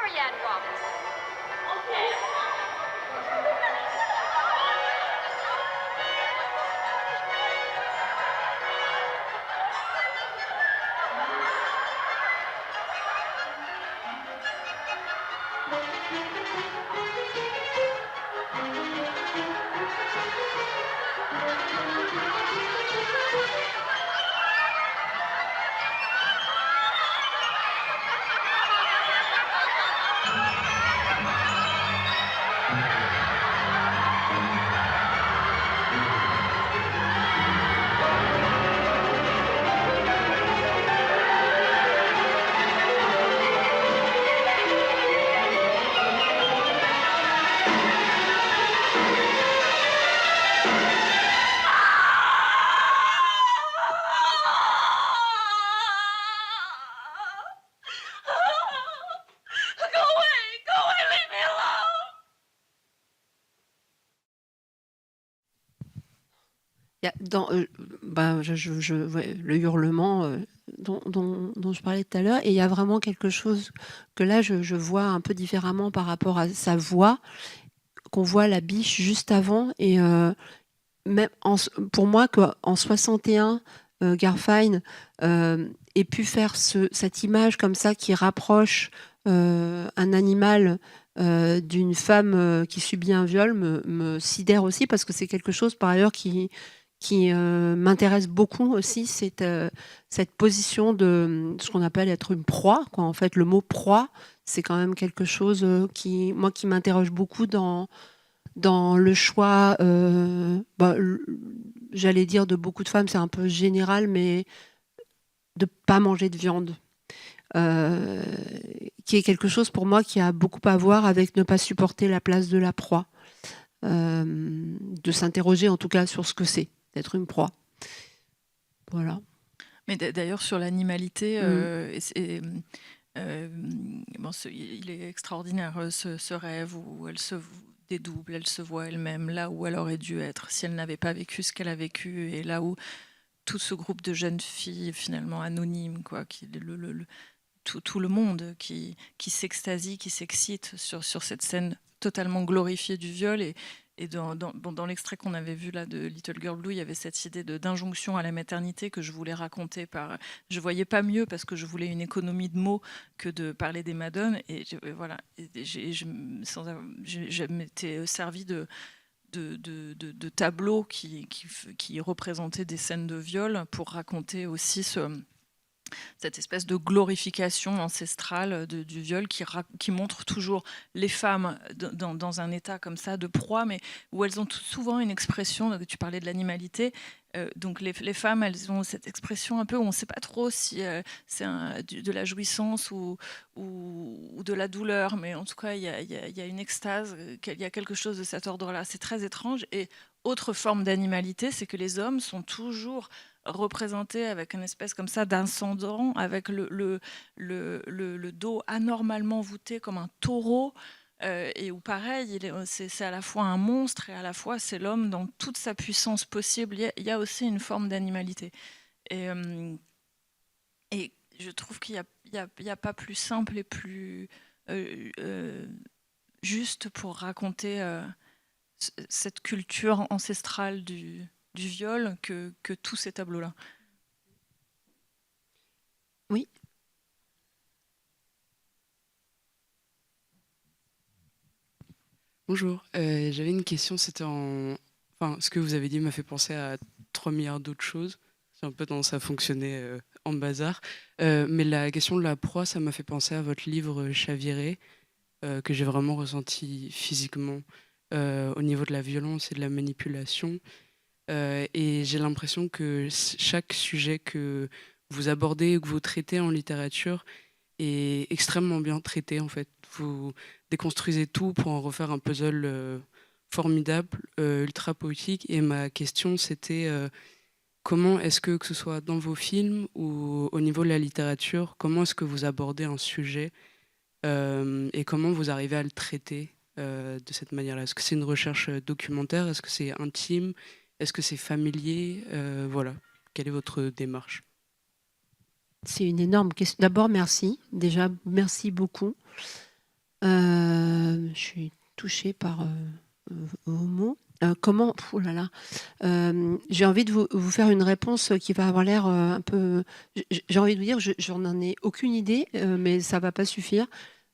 Speaker 8: Marianne Robinson. Okay.
Speaker 1: Il y a le hurlement dont je parlais tout à l'heure, et il y a vraiment quelque chose que là je vois un peu différemment par rapport à sa voix, qu'on voit la biche juste avant, et même pour moi qu'en 61, Garfein ait pu faire cette image comme ça qui rapproche un animal d'une femme qui subit un viol me sidère aussi, parce que c'est quelque chose par ailleurs qui m'intéresse beaucoup aussi, cette position de ce qu'on appelle être une proie, quoi. En fait, le mot proie, c'est quand même quelque chose qui m'interroge beaucoup dans le choix, j'allais dire de beaucoup de femmes, c'est un peu général, mais de pas manger de viande. Qui est quelque chose pour moi qui a beaucoup à voir avec ne pas supporter la place de la proie. De s'interroger en tout cas sur ce que c'est d'être une proie. Voilà.
Speaker 2: Mais d'ailleurs, sur l'animalité, il est extraordinaire ce rêve où elle se dédouble, elle se voit elle-même là où elle aurait dû être si elle n'avait pas vécu ce qu'elle a vécu, et là où tout ce groupe de jeunes filles finalement anonymes, quoi, tout le monde qui s'extasie, qui s'excite sur cette scène totalement glorifiée du viol. Et dans l'extrait qu'on avait vu là de Little Girl Blue, il y avait cette idée d'injonction à la maternité que je voulais raconter par... Je voyais pas mieux parce que je voulais une économie de mots que de parler des madones. Et voilà, je m'étais servi de tableaux qui représentaient des scènes de viol pour raconter aussi cette espèce de glorification ancestrale du viol qui montre toujours les femmes dans un état comme ça de proie, mais où elles ont souvent une expression, tu parlais de l'animalité, donc les femmes, elles ont cette expression un peu où on ne sait pas trop si c'est de la jouissance ou de la douleur, mais en tout cas il y a une extase, il y a quelque chose de cet ordre-là, c'est très étrange. Et autre forme d'animalité, c'est que les hommes sont toujours représenté avec une espèce comme ça d'incendant, avec le dos anormalement voûté comme un taureau, et où pareil, c'est à la fois un monstre et à la fois c'est l'homme dans toute sa puissance possible. Il y a aussi une forme d'animalité. Et je trouve qu'il n'y a pas plus simple et plus juste pour raconter cette culture ancestrale du viol que tous ces tableaux-là.
Speaker 1: Oui.
Speaker 9: Bonjour, j'avais une question, c'était ce que vous avez dit m'a fait penser à 3 milliards d'autres choses. C'est un peu tendance à fonctionner en bazar. Mais la question de la proie, ça m'a fait penser à votre livre Chaviré, que j'ai vraiment ressenti physiquement au niveau de la violence et de la manipulation. Et j'ai l'impression que chaque sujet que vous abordez ou que vous traitez en littérature est extrêmement bien traité, en fait. Vous déconstruisez tout pour en refaire un puzzle formidable, ultra poétique. Et ma question, c'était comment est-ce que ce soit dans vos films ou au niveau de la littérature, comment est-ce que vous abordez un sujet et comment vous arrivez à le traiter de cette manière-là? Est-ce que c'est une recherche documentaire? Est-ce que c'est intime? Est-ce que c'est familier? Voilà. Quelle est votre démarche?
Speaker 1: C'est une énorme question. D'abord, merci. Déjà, merci beaucoup. Je suis touchée par vos mots. Comment... Oh là là. J'ai envie de vous faire une réponse qui va avoir l'air un peu... J'ai envie de vous dire, j'en ai aucune idée, mais ça ne va pas suffire.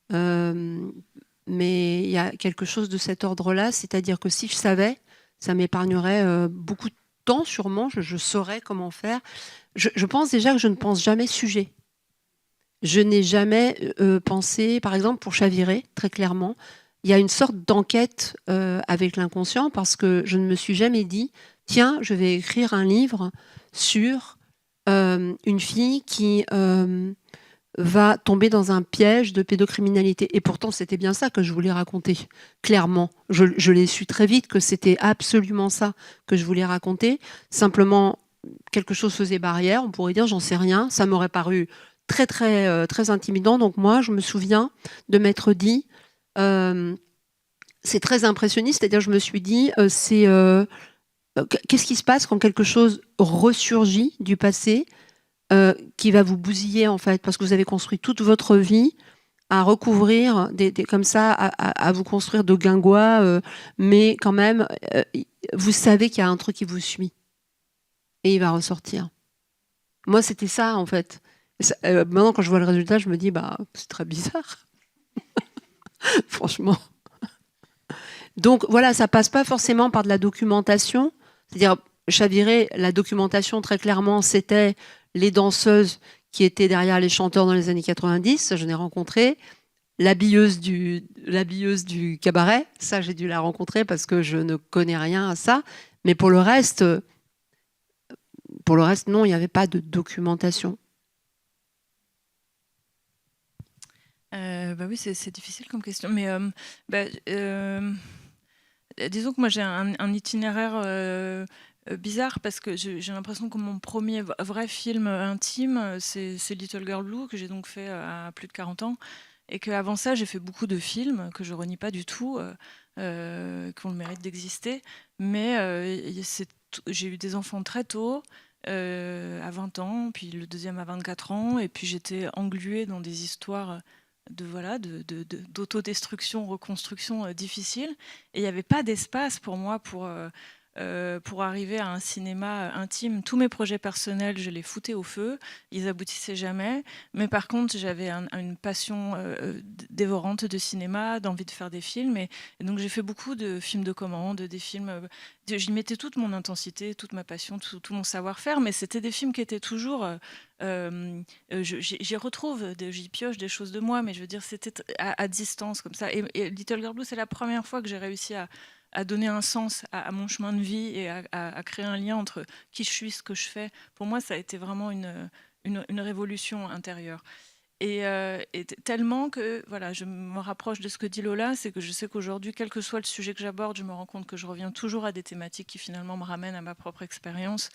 Speaker 1: Mais il y a quelque chose de cet ordre-là, c'est-à-dire que si je savais, ça m'épargnerait beaucoup de temps, sûrement, je saurais comment faire. Je pense déjà que je ne pense jamais sujet. Je n'ai jamais pensé, par exemple, pour Chaviré, très clairement, il y a une sorte d'enquête avec l'inconscient, parce que je ne me suis jamais dit, tiens, je vais écrire un livre sur une fille qui va tomber dans un piège de pédocriminalité. Et pourtant, c'était bien ça que je voulais raconter, clairement. Je l'ai su très vite que c'était absolument ça que je voulais raconter. Simplement, quelque chose faisait barrière, on pourrait dire, j'en sais rien. Ça m'aurait paru très, très, très intimidant. Donc moi, je me souviens de m'être dit, c'est très impressionniste, c'est-à-dire je me suis dit, c'est qu'est-ce qui se passe quand quelque chose ressurgit du passé, qui va vous bousiller en fait, parce que vous avez construit toute votre vie à recouvrir comme ça, à vous construire de guingois, mais quand même, vous savez qu'il y a un truc qui vous suit et il va ressortir. Moi, c'était ça en fait. Maintenant, quand je vois le résultat, je me dis, bah, c'est très bizarre. Franchement. Donc voilà, ça passe pas forcément par de la documentation. C'est-à-dire, Chaviré, la documentation, très clairement, c'était les danseuses qui étaient derrière les chanteurs dans les années 90. Ça, je l'ai rencontré. L'habilleuse du cabaret, ça, j'ai dû la rencontrer parce que je ne connais rien à ça. Mais pour le reste, non, il n'y avait pas de documentation.
Speaker 2: Bah oui, c'est difficile comme question. Mais disons que moi, j'ai un itinéraire bizarre parce que j'ai l'impression que mon premier vrai film intime, c'est Little Girl Blue, que j'ai donc fait à plus de 40 ans. Et qu'avant ça, j'ai fait beaucoup de films que je renie pas du tout, qui ont le mérite d'exister. Mais j'ai eu des enfants très tôt, à 20 ans, puis le deuxième à 24 ans. Et puis j'étais engluée dans des histoires d'autodestruction, reconstruction difficile. Et il n'y avait pas d'espace pour moi pour arriver à un cinéma intime. Tous mes projets personnels, je les foutais au feu. Ils aboutissaient jamais. Mais par contre, j'avais une passion dévorante de cinéma, d'envie de faire des films. Et donc, j'ai fait beaucoup de films de commande, des films... J'y mettais toute mon intensité, toute ma passion, tout mon savoir-faire. Mais c'était des films qui étaient toujours... j'y retrouve, j'y pioche des choses de moi, mais je veux dire, c'était à distance, comme ça. Et Little Girl Blue, c'est la première fois que j'ai réussi à donner un sens à mon chemin de vie et à créer un lien entre qui je suis, ce que je fais. Pour moi, ça a été vraiment une révolution intérieure. Et tellement que voilà, je me rapproche de ce que dit Lola, c'est que je sais qu'aujourd'hui, quel que soit le sujet que j'aborde, je me rends compte que je reviens toujours à des thématiques qui finalement me ramènent à ma propre expérience,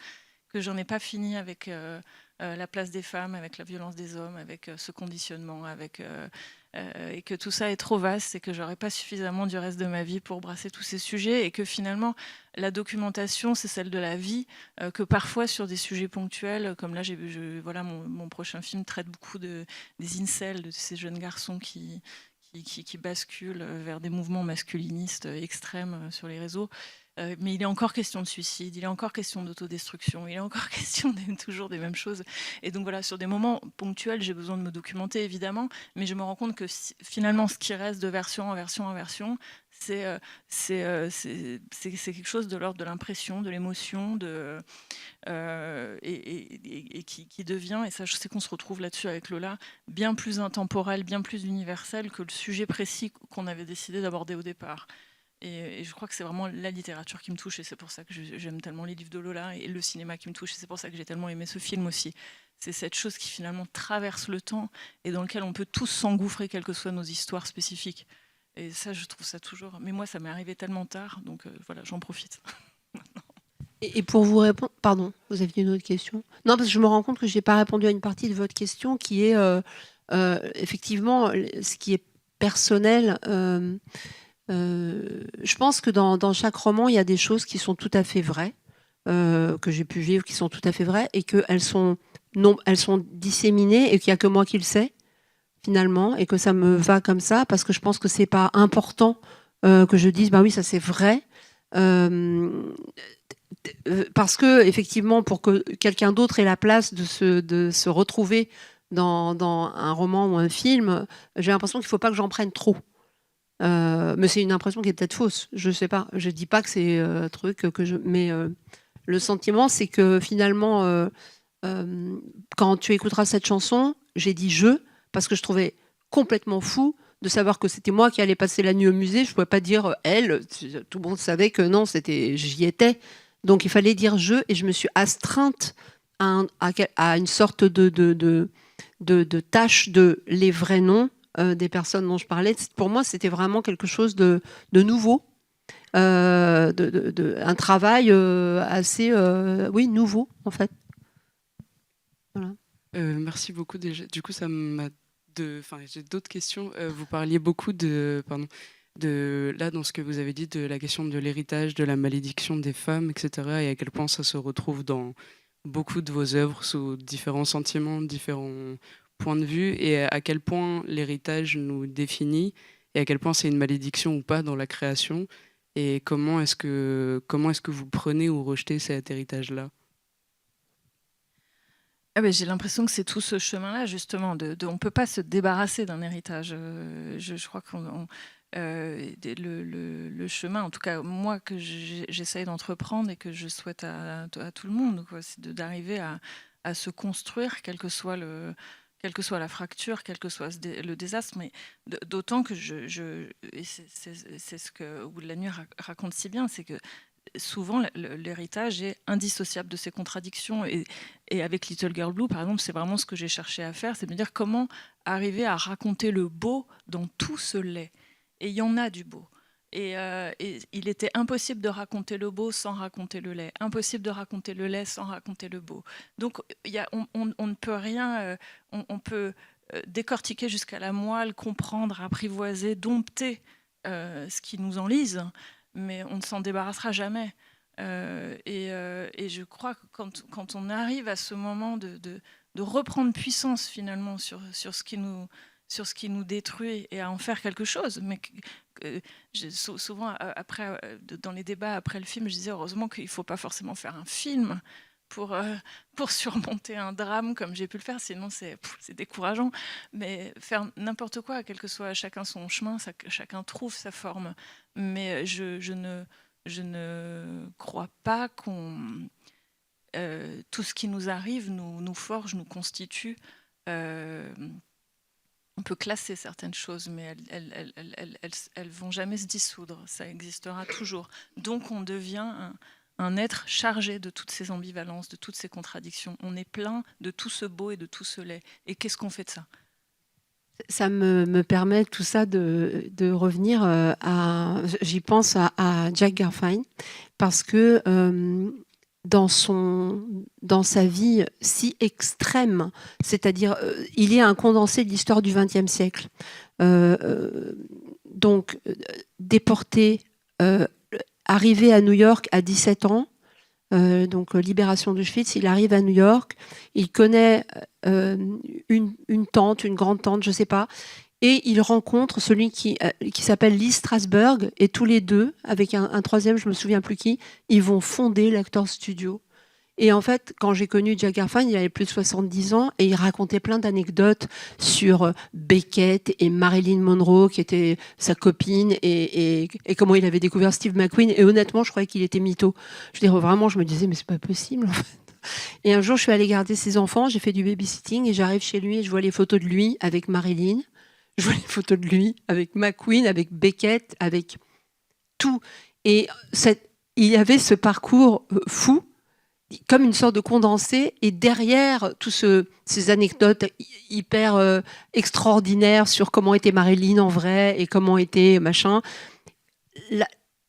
Speaker 2: que j'en ai pas fini avec la place des femmes, avec la violence des hommes, avec ce conditionnement, et que tout ça est trop vaste et que j'aurai pas suffisamment du reste de ma vie pour brasser tous ces sujets, et que finalement la documentation, c'est celle de la vie, que parfois sur des sujets ponctuels, comme là, voilà, mon prochain film traite beaucoup des incels, de ces jeunes garçons qui basculent vers des mouvements masculinistes extrêmes sur les réseaux. Mais il est encore question de suicide, il est encore question d'autodestruction, il est encore question toujours des mêmes choses. Et donc voilà, sur des moments ponctuels, j'ai besoin de me documenter, évidemment, mais je me rends compte que finalement, ce qui reste de version en version en version, c'est quelque chose de l'ordre de l'impression, de l'émotion, et qui devient, et ça je sais qu'on se retrouve là-dessus avec Lola, bien plus intemporel, bien plus universel que le sujet précis qu'on avait décidé d'aborder au départ. Et je crois que c'est vraiment la littérature qui me touche, et c'est pour ça que j'aime tellement les livres de Lola, et le cinéma qui me touche, et c'est pour ça que j'ai tellement aimé ce film aussi. C'est cette chose qui finalement traverse le temps et dans lequel on peut tous s'engouffrer, quelles que soient nos histoires spécifiques. Et ça, je trouve ça toujours... Mais moi, ça m'est arrivé tellement tard, donc voilà, j'en profite.
Speaker 1: Et pour vous répondre... Pardon, vous aviez une autre question? Non, parce que je me rends compte que je n'ai pas répondu à une partie de votre question, qui est effectivement ce qui est personnel... je pense que dans chaque roman, il y a des choses qui sont tout à fait vraies, que j'ai pu vivre, qui sont tout à fait vraies, et qu'elles sont disséminées, et qu'il n'y a que moi qui le sais, finalement, et que ça me va comme ça, parce que je pense que c'est pas important que je dise, bah oui, ça c'est vrai, parce que effectivement, pour que quelqu'un d'autre ait la place de se retrouver dans un roman ou un film, j'ai l'impression qu'il ne faut pas que j'en prenne trop. Mais c'est une impression qui est peut-être fausse. Je sais pas. Je dis pas que c'est un truc que je. Mais le sentiment, c'est que finalement, quand tu écouteras cette chanson, j'ai dit je parce que je trouvais complètement fou de savoir que c'était moi qui allais passer la nuit au musée. Je pouvais pas dire elle. Tout le monde savait que non, j'y étais. Donc il fallait dire je, et je me suis astreinte à une sorte de tâche de les vrais noms des personnes dont je parlais. Pour moi, c'était vraiment quelque chose de nouveau, un travail assez nouveau, en fait. Voilà.
Speaker 9: Merci beaucoup déjà. Du coup, ça m'a j'ai d'autres questions. Vous parliez beaucoup là, dans ce que vous avez dit, de la question de l'héritage, de la malédiction des femmes, etc., et à quel point ça se retrouve dans beaucoup de vos œuvres, sous différents sentiments, différents points de vue, et à quel point l'héritage nous définit, et à quel point c'est une malédiction ou pas dans la création, et comment est-ce que vous prenez ou rejetez cet héritage-là?
Speaker 2: Ah ben, j'ai l'impression que c'est tout ce chemin-là, justement. On ne peut pas se débarrasser d'un héritage. Je crois qu'on le chemin, en tout cas moi, que j'essaye d'entreprendre et que je souhaite à tout le monde, quoi, c'est d'arriver à se construire, quelle que soit la fracture, quel que soit le désastre, mais d'autant que et c'est ce que Wu de la Nuit raconte si bien, c'est que souvent l'héritage est indissociable de ses contradictions, et avec Little Girl Blue, par exemple, c'est vraiment ce que j'ai cherché à faire, c'est de me dire comment arriver à raconter le beau dans tout ce laid. Et il y en a du beau. Et il était impossible de raconter le beau sans raconter le laid. Impossible de raconter le laid sans raconter le beau. Donc on ne peut rien... on peut décortiquer jusqu'à la moelle, comprendre, apprivoiser, dompter ce qui nous enlise, mais on ne s'en débarrassera jamais. Et je crois que quand on arrive à ce moment de reprendre puissance finalement sur ce qui nous détruit et à en faire quelque chose, mais souvent après, dans les débats après le film, je disais heureusement qu'il ne faut pas forcément faire un film pour surmonter un drame comme j'ai pu le faire, sinon c'est décourageant. Mais faire n'importe quoi, quel que soit chacun son chemin, chacun trouve sa forme. Mais je ne crois pas tout ce qui nous arrive nous forge, nous constitue. On peut classer certaines choses, mais elles vont jamais se dissoudre. Ça existera toujours. Donc on devient un être chargé de toutes ces ambivalences, de toutes ces contradictions. On est plein de tout ce beau et de tout ce laid. Et qu'est-ce qu'on fait de ça ?
Speaker 1: Ça me permet tout ça de revenir j'y pense à Jack Garfein, parce que dans sa vie si extrême, c'est-à-dire il est un condensé de l'histoire du XXe siècle. Donc déporté, arrivé à New York à 17 ans, donc libération d'Auschwitz, il arrive à New York, il connaît une tante, une grande tante, je sais pas, et il rencontre celui qui s'appelle Lee Strasberg, et tous les deux, avec un troisième, je me souviens plus qui, ils vont fonder l'Actors Studio. Et en fait, quand j'ai connu Jack Garfein, il avait plus de 70 ans, et il racontait plein d'anecdotes sur Beckett et Marilyn Monroe, qui était sa copine, et comment il avait découvert Steve McQueen. Et honnêtement, je croyais qu'il était mytho. Vraiment, je me disais, mais c'est pas possible, en fait. Et un jour, je suis allée garder ses enfants, j'ai fait du babysitting, et j'arrive chez lui, et je vois les photos de lui avec Marilyn, je vois les photos de lui avec McQueen, avec Beckett, avec tout. Et il y avait ce parcours fou, comme une sorte de condensé, et derrière tous ces anecdotes hyper extraordinaires sur comment était Marilyn en vrai et comment était machin,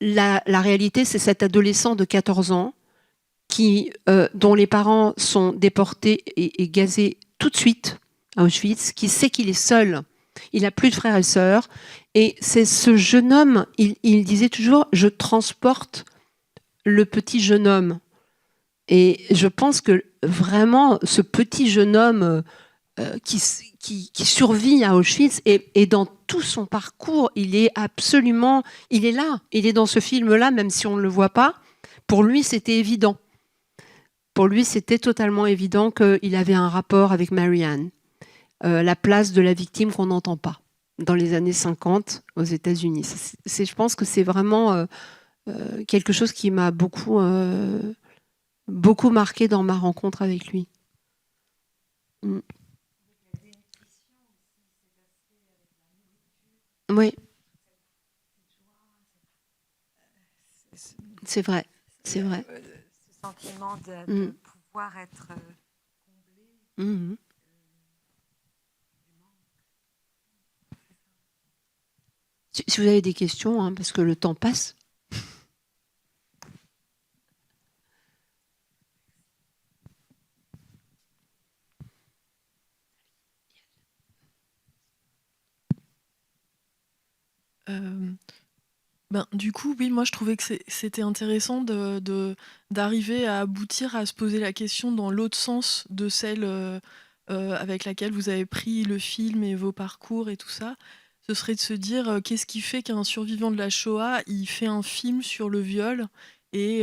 Speaker 1: la réalité, c'est cet adolescent de 14 ans dont les parents sont déportés et gazés tout de suite à Auschwitz, qui sait qu'il est seul, il n'a plus de frères et sœurs, et c'est ce jeune homme, il disait toujours « je transporte le petit jeune homme ». Et je pense que vraiment, ce petit jeune homme qui survit à Auschwitz, et dans tout son parcours, il est là. Il est dans ce film-là, même si on ne le voit pas. Pour lui, c'était évident. Pour lui, c'était totalement évident qu'il avait un rapport avec Marianne. La place de la victime qu'on n'entend pas dans les années 50 aux États-Unis. Je pense que c'est vraiment quelque chose qui m'a beaucoup marqué dans ma rencontre avec lui. Oui. C'est vrai, c'est vrai.
Speaker 7: Ce sentiment de pouvoir être comblé.
Speaker 1: Si vous avez des questions, hein, parce que le temps passe.
Speaker 10: Du coup, oui, moi je trouvais que c'était intéressant d'arriver à aboutir à se poser la question dans l'autre sens de celle avec laquelle vous avez pris le film et vos parcours et tout ça. Ce serait de se dire qu'est-ce qui fait qu'un survivant de la Shoah, il fait un film sur le viol et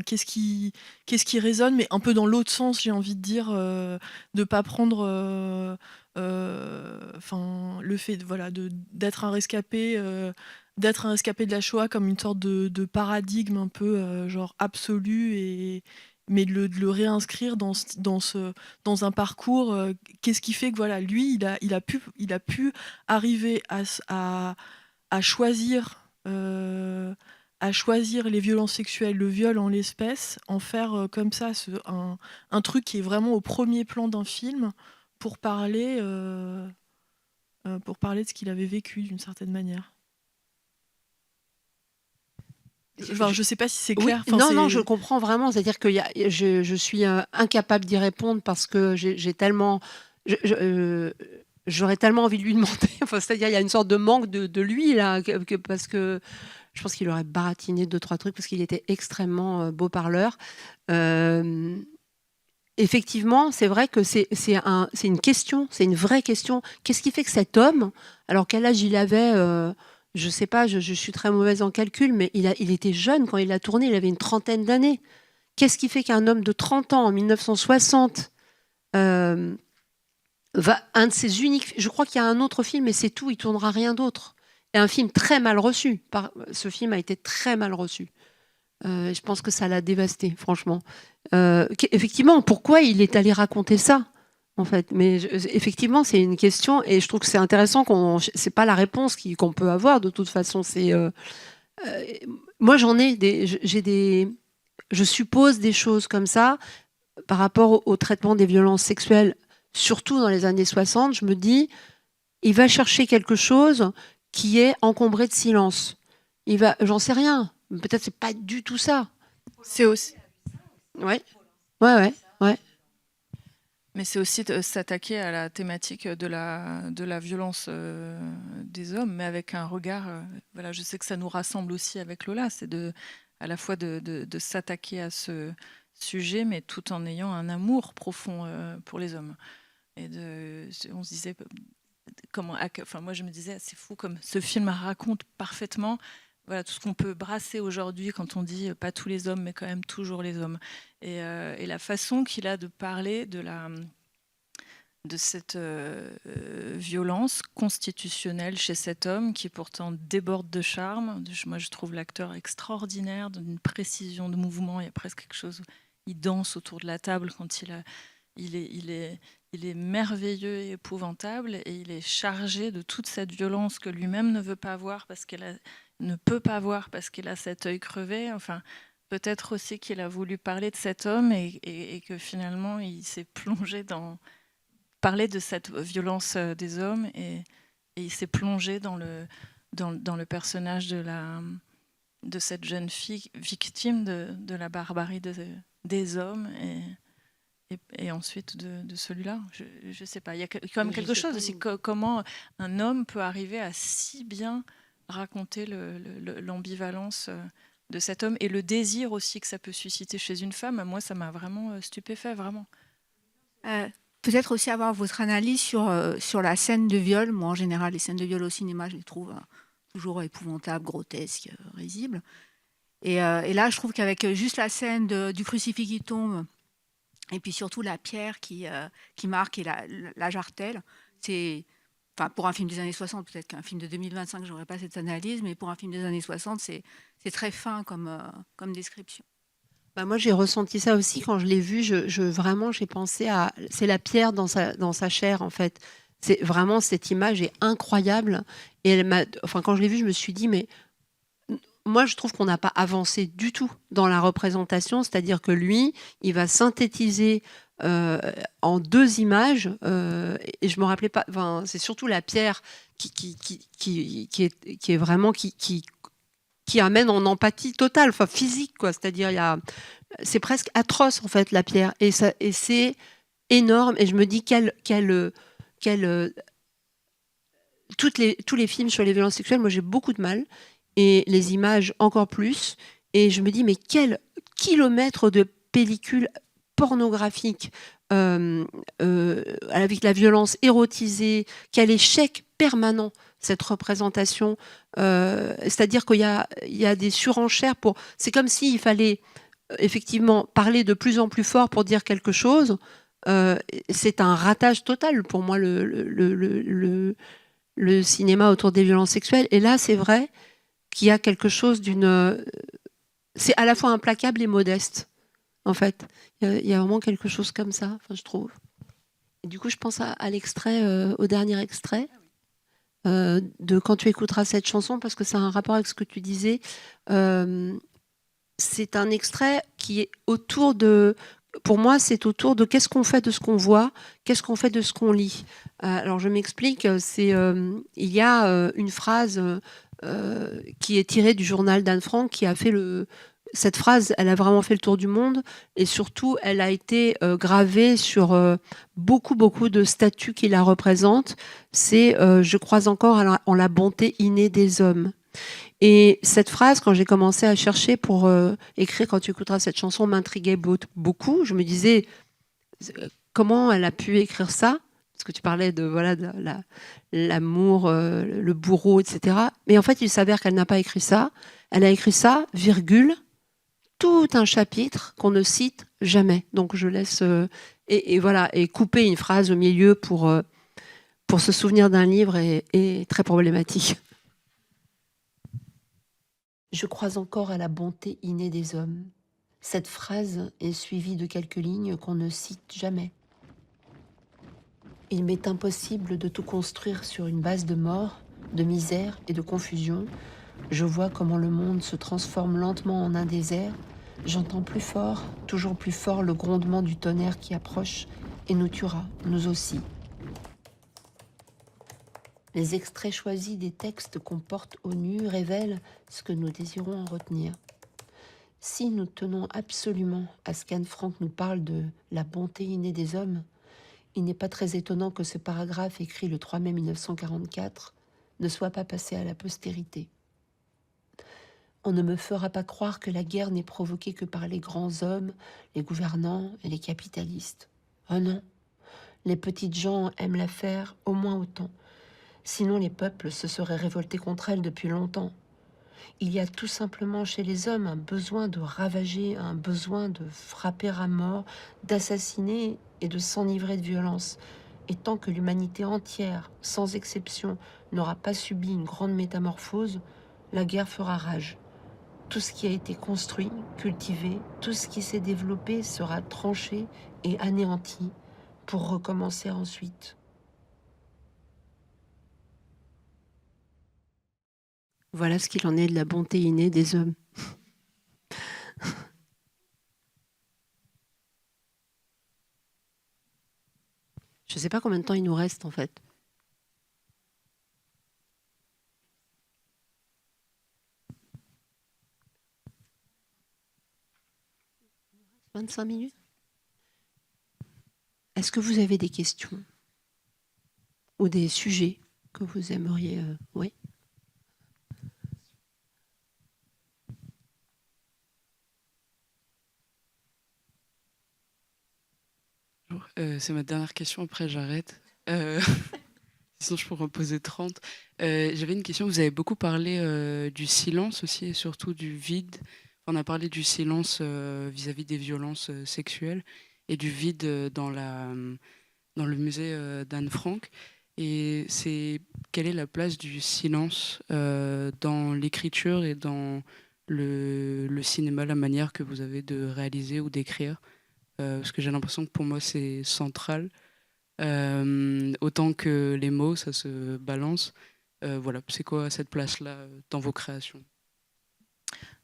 Speaker 10: qu'est-ce qui résonne, mais un peu dans l'autre sens, j'ai envie de dire, de pas prendre le fait d'être un rescapé de la Shoah comme une sorte de paradigme un peu genre absolu, mais de le réinscrire dans un parcours. Qu'est-ce qui fait que voilà, lui il a pu arriver à choisir les violences sexuelles, le viol en l'espèce, en faire comme ça un truc qui est vraiment au premier plan d'un film pour parler de ce qu'il avait vécu d'une certaine manière. Enfin, je sais pas si c'est clair.
Speaker 1: Oui, non, je comprends vraiment. C'est-à-dire que je suis incapable d'y répondre parce que j'ai tellement... J'aurais tellement envie de lui demander. Enfin, c'est-à-dire il y a une sorte de manque de lui, là, parce que je pense qu'il aurait baratiné 2-3 trucs parce qu'il était extrêmement beau parleur. Effectivement, c'est vrai que c'est une question, c'est une vraie question. Qu'est-ce qui fait que cet homme, alors quel âge il avait je sais pas, je suis très mauvaise en calcul, mais il était jeune quand il a tourné, il avait une trentaine d'années. Qu'est-ce qui fait qu'un homme de 30 ans en 1960 un de ses uniques... Je crois qu'il y a un autre film, et c'est tout, il tournera rien d'autre. Et un film très mal reçu. Ce film a été très mal reçu. Je pense que ça l'a dévasté, franchement. Effectivement, pourquoi il est allé raconter ça, en fait? Mais effectivement, c'est une question, et je trouve que c'est intéressant c'est pas la réponse qu'on peut avoir, de toute façon. Moi, je suppose des choses comme ça par rapport au traitement des violences sexuelles, surtout dans les années 60. Je me dis, il va chercher quelque chose qui est encombré de silence. J'en sais rien. Peut-être c'est pas du tout ça.
Speaker 2: C'est aussi.
Speaker 1: Ouais.
Speaker 2: Mais c'est aussi de s'attaquer à la thématique de la violence des hommes, mais avec un regard. Voilà, je sais que ça nous rassemble aussi avec Lola, c'est à la fois de s'attaquer à ce sujet, mais tout en ayant un amour profond pour les hommes. Et on se disait moi je me disais, c'est fou comme ce film raconte parfaitement. Voilà, tout ce qu'on peut brasser aujourd'hui quand on dit pas tous les hommes, mais quand même toujours les hommes. Et la façon qu'il a de parler de cette violence constitutionnelle chez cet homme qui pourtant déborde de charme. Moi, je trouve l'acteur extraordinaire, d'une précision de mouvement. Il y a presque quelque chose. Il danse autour de la table quand il est merveilleux et épouvantable, et il est chargé de toute cette violence que lui-même ne veut pas voir ne peut pas voir parce qu'il a cet œil crevé. Enfin, peut-être aussi qu'il a voulu parler de cet homme et que finalement il s'est plongé dans parler de cette violence des hommes, et il s'est plongé dans le personnage de cette jeune fille victime de la barbarie des hommes et ensuite de celui-là. Je sais pas, il y a quand même quelque chose aussi, comment un homme peut arriver à si bien raconter l'ambivalence de cet homme et le désir aussi que ça peut susciter chez une femme. Moi, ça m'a vraiment stupéfait, vraiment.
Speaker 6: Peut-être aussi avoir votre analyse sur la scène de viol. Moi, en général, les scènes de viol au cinéma, je les trouve toujours épouvantables, grotesques, risibles. Et là, je trouve qu'avec juste la scène du crucifix qui tombe, et puis surtout la pierre qui marque et la jartelle, c'est... Enfin, pour un film des années 60, peut-être qu'un film de 2025, je n'aurais pas cette analyse, mais pour un film des années 60, c'est très fin comme description.
Speaker 1: Moi, j'ai ressenti ça aussi quand je l'ai vu. Vraiment, j'ai pensé à... C'est la pierre dans sa chair, en fait. C'est vraiment, cette image est incroyable. Et quand je l'ai vue, je me suis dit, mais moi, je trouve qu'on n'a pas avancé du tout dans la représentation. C'est-à-dire que lui, il va synthétiser en 2 images, et je me rappelais pas. Enfin, c'est surtout la pierre qui est vraiment qui amène en empathie totale, enfin physique, quoi. C'est-à-dire, c'est presque atroce en fait la pierre, et c'est énorme. Et je me dis tous les films sur les violences sexuelles, moi j'ai beaucoup de mal, et les images encore plus. Et je me dis, mais quel kilomètre de pellicule pornographique avec la violence érotisée, quel échec permanent cette représentation. C'est-à-dire qu'il y a des surenchères pour. C'est comme s'il fallait effectivement parler de plus en plus fort pour dire quelque chose. C'est un ratage total pour moi le cinéma autour des violences sexuelles. Et là, c'est vrai qu'il y a quelque chose d'une. C'est à la fois implacable et modeste, en fait. Il y a vraiment quelque chose comme ça, enfin, je trouve. Et du coup, je pense à l'extrait, au dernier extrait, de Quand tu écouteras cette chanson, parce que ça a un rapport avec ce que tu disais. C'est un extrait qui est autour de. Pour moi, c'est autour de qu'est-ce qu'on fait de ce qu'on voit, qu'est-ce qu'on fait de ce qu'on lit. Alors, je m'explique. Il y a une phrase qui est tirée du journal d'Anne Frank, qui a fait cette phrase, elle a vraiment fait le tour du monde, et surtout, elle a été gravée sur beaucoup de statues qui la représentent. C'est je crois encore en la bonté innée des hommes. Et cette phrase, quand j'ai commencé à chercher pour écrire Quand tu écouteras cette chanson, m'intriguait beaucoup. Je me disais, comment elle a pu écrire ça? Parce que tu parlais de l'amour, le bourreau, etc. Mais en fait, il s'avère qu'elle n'a pas écrit ça. Elle a écrit ça, virgule, tout un chapitre qu'on ne cite jamais. Donc je laisse et couper une phrase au milieu pour se souvenir d'un livre est très problématique. Je crois encore à la bonté innée des hommes. Cette phrase est suivie de quelques lignes qu'on ne cite jamais. Il m'est impossible de tout construire sur une base de mort, de misère et de confusion. Je vois comment le monde se transforme lentement en un désert. J'entends plus fort, toujours plus fort, le grondement du tonnerre qui approche et nous tuera, nous aussi. Les extraits choisis des textes qu'on porte au nu révèlent ce que nous désirons en retenir. Si nous tenons absolument à ce qu'Anne Frank nous parle de la bonté innée des hommes, il n'est pas très étonnant que ce paragraphe écrit le 3 mai 1944 ne soit pas passé à la postérité. On ne me fera pas croire que la guerre n'est provoquée que par les grands hommes, les gouvernants et les capitalistes. Oh non, les petites gens aiment la faire au moins autant. Sinon, les peuples se seraient révoltés contre elle depuis longtemps. Il y a tout simplement chez les hommes un besoin de ravager, un besoin de frapper à mort, d'assassiner et de s'enivrer de violence. Et tant que l'humanité entière, sans exception, n'aura pas subi une grande métamorphose, la guerre fera rage. Tout ce qui a été construit, cultivé, tout ce qui s'est développé sera tranché et anéanti pour recommencer ensuite. Voilà ce qu'il en est de la bonté innée des hommes. Je ne sais pas combien de temps il nous reste en fait. 25 minutes. Est-ce que vous avez des questions ou des sujets que vous aimeriez... Oui.
Speaker 9: C'est ma dernière question, après j'arrête. Sinon je pourrais en poser 30. J'avais une question, vous avez beaucoup parlé du silence aussi, et surtout du vide. On a parlé du silence vis-à-vis des violences sexuelles et du vide dans le musée d'Anne Frank. Et quelle est la place du silence dans l'écriture et dans le cinéma, la manière que vous avez de réaliser ou d'écrire? Parce que j'ai l'impression que pour moi c'est central, autant que les mots, ça se balance. Voilà, c'est quoi cette place-là dans vos créations?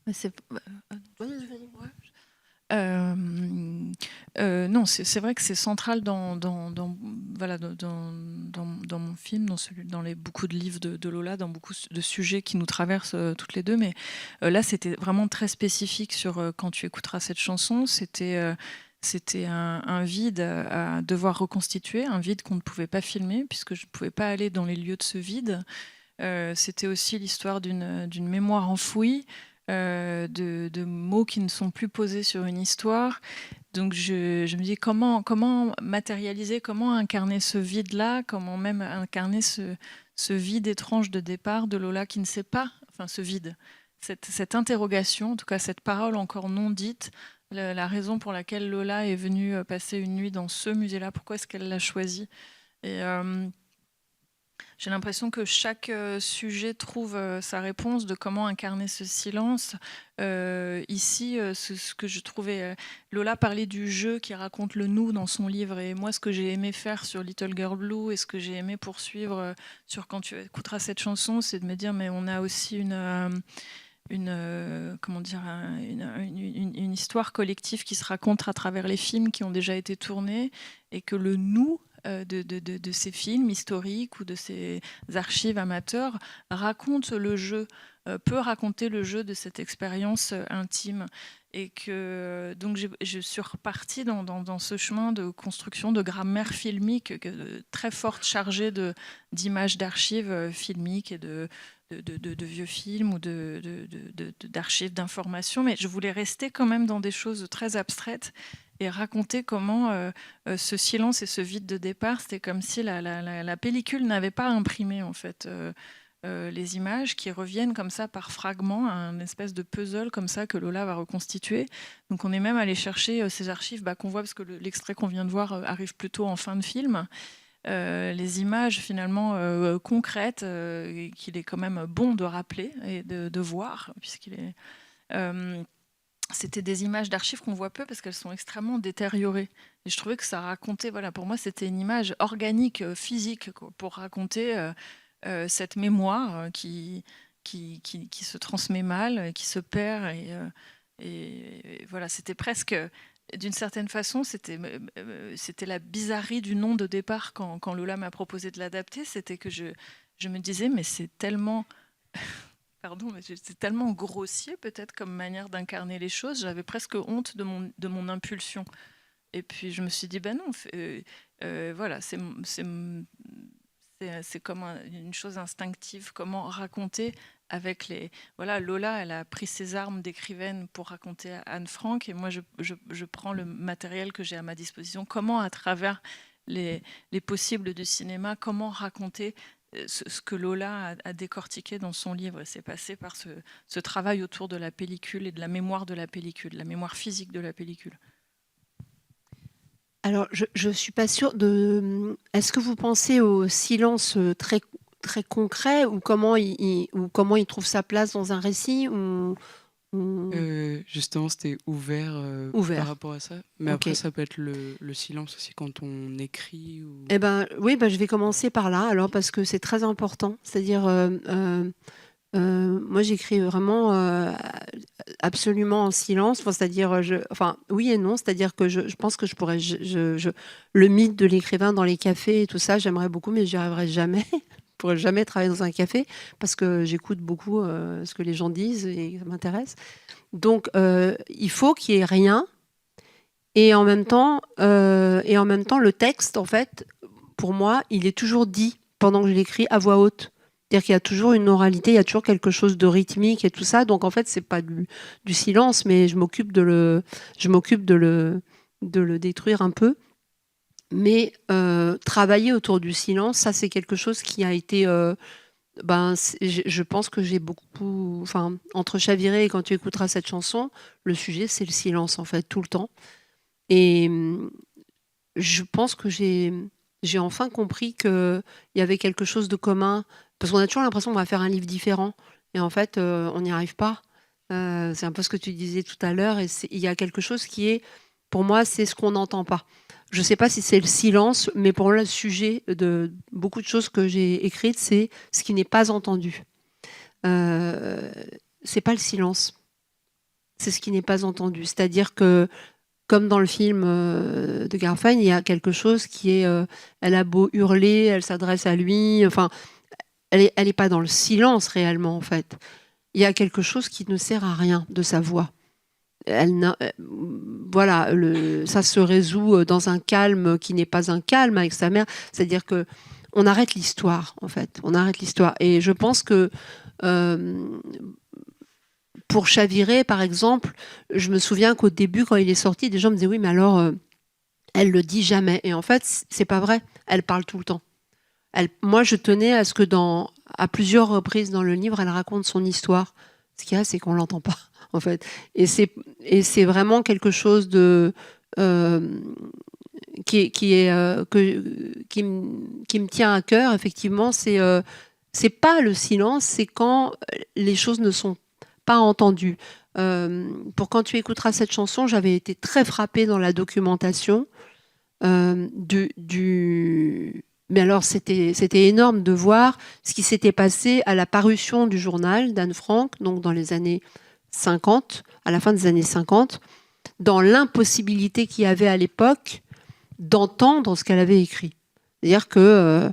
Speaker 2: Non, c'est vrai que c'est central dans mon film, dans beaucoup de livres de Lola, dans beaucoup de sujets qui nous traversent toutes les deux. Mais là, c'était vraiment très spécifique sur Quand tu écouteras cette chanson. c'était un vide à devoir reconstituer, un vide qu'on ne pouvait pas filmer puisque je ne pouvais pas aller dans les lieux de ce vide. C'était aussi l'histoire d'une mémoire enfouie, de mots qui ne sont plus posés sur une histoire. Donc je me dis comment matérialiser, comment incarner ce vide-là, comment même incarner ce vide étrange de départ de Lola qui ne sait pas, enfin ce vide, cette interrogation, en tout cas cette parole encore non dite, la raison pour laquelle Lola est venue passer une nuit dans ce musée-là, pourquoi est-ce qu'elle l'a choisi. Et j'ai l'impression que chaque sujet trouve sa réponse de comment incarner ce silence. Ici, ce que je trouvais... Lola parlait du jeu qui raconte le nous dans son livre. Et moi, ce que j'ai aimé faire sur Little Girl Blue et ce que j'ai aimé poursuivre sur Quand tu écouteras cette chanson, c'est de me dire, mais on a aussi une histoire collective qui se raconte à travers les films qui ont déjà été tournés et que le nous de ces films historiques ou de ces archives amateurs raconte le jeu, peut raconter le jeu de cette expérience intime. Et que donc je suis repartie dans ce chemin de construction de grammaire filmique très forte, chargée d'images d'archives filmiques et de vieux films ou d'archives d'informations. Mais je voulais rester quand même dans des choses très abstraites et raconter comment ce silence et ce vide de départ, c'était comme si la pellicule n'avait pas imprimé en fait les images qui reviennent comme ça par fragments, un espèce de puzzle comme ça que Lola va reconstituer. Donc on est même allé chercher ces archives qu'on voit, parce que l'extrait qu'on vient de voir arrive plutôt en fin de film. Les images finalement concrètes qu'il est quand même bon de rappeler et de voir, puisqu'il est... c'était des images d'archives qu'on voit peu parce qu'elles sont extrêmement détériorées. Et je trouvais que ça racontait, voilà, pour moi, c'était une image organique, physique, quoi, pour raconter cette mémoire qui se transmet mal, qui se perd. Et voilà, c'était presque, d'une certaine façon, c'était la bizarrerie du nom de départ quand Lola m'a proposé de l'adapter. C'était que je me disais, mais c'est tellement... Pardon, mais c'est tellement grossier peut-être comme manière d'incarner les choses. J'avais presque honte de mon impulsion. Et puis je me suis dit, ben non, voilà, c'est comme une chose instinctive. Comment raconter avec les... Voilà, Lola, elle a pris ses armes d'écrivaine pour raconter à Anne Frank. Et moi, je prends le matériel que j'ai à ma disposition. Comment, à travers les possibles du cinéma, comment raconter ce que Lola a décortiqué dans son livre. C'est passé par ce travail autour de la pellicule et de la mémoire de la pellicule, la mémoire physique de la pellicule.
Speaker 1: Alors, je ne suis pas sûre de... Est-ce que vous pensez au silence très, très concret ou comment il trouve sa place dans un récit ou...
Speaker 9: Justement, c'était ouvert par rapport à ça. Mais après, ça peut être le silence aussi quand on écrit. Ou...
Speaker 1: Eh ben, oui, je vais commencer par là, alors, parce que c'est très important. C'est-à-dire, moi, j'écris vraiment absolument en silence. C'est-à-dire, oui et non. C'est-à-dire que je pense que je pourrais... le mythe de l'écrivain dans les cafés et tout ça, j'aimerais beaucoup, mais j'y arriverai jamais. Je pourrais jamais travailler dans un café parce que j'écoute beaucoup ce que les gens disent et ça m'intéresse. Donc, il faut qu'il y ait rien. Et en même temps, le texte, en fait, pour moi, il est toujours dit pendant que je l'écris à voix haute. C'est-à-dire qu'il y a toujours une oralité, il y a toujours quelque chose de rythmique et tout ça. Donc, en fait, c'est pas du silence, mais je m'occupe de le détruire un peu. Mais travailler autour du silence, ça c'est quelque chose qui a été... je pense que j'ai beaucoup... entre Chaviré et Quand tu écouteras cette chanson, le sujet c'est le silence en fait, tout le temps. Et je pense que j'ai enfin compris qu'il y avait quelque chose de commun. Parce qu'on a toujours l'impression qu'on va faire un livre différent. Et en fait, on n'y arrive pas. C'est un peu ce que tu disais tout à l'heure. Et il y a quelque chose qui est... Pour moi, c'est ce qu'on n'entend pas. Je ne sais pas si c'est le silence, mais pour moi, le sujet de beaucoup de choses que j'ai écrites, c'est ce qui n'est pas entendu. C'est pas le silence, c'est ce qui n'est pas entendu. C'est-à-dire que, comme dans le film de Garfunkel, il y a quelque chose qui est... elle a beau hurler, elle s'adresse à lui, enfin, elle est pas dans le silence réellement, en fait. Il y a quelque chose qui ne sert à rien de sa voix. voilà, ça se résout dans un calme qui n'est pas un calme avec sa mère. C'est-à-dire que on arrête l'histoire, en fait. On arrête l'histoire. Et je pense que pour Chaviré, par exemple, je me souviens qu'au début, quand il est sorti, des gens me disaient oui, mais alors, elle le dit jamais. Et en fait, c'est pas vrai. Elle parle tout le temps. Moi, je tenais à ce que à plusieurs reprises dans le livre, elle raconte son histoire. Ce qu'il y a, c'est qu'on l'entend pas, en fait. Et c'est vraiment quelque chose de qui me tient à cœur. Effectivement, c'est pas le silence, c'est quand les choses ne sont pas entendues. Pour quand tu écouteras cette chanson, j'avais été très frappée dans la documentation mais alors, c'était énorme de voir ce qui s'était passé à la parution du journal d'Anne Frank, donc dans les années 50, à la fin des années 50, dans l'impossibilité qu'il y avait à l'époque d'entendre ce qu'elle avait écrit. C'est-à-dire que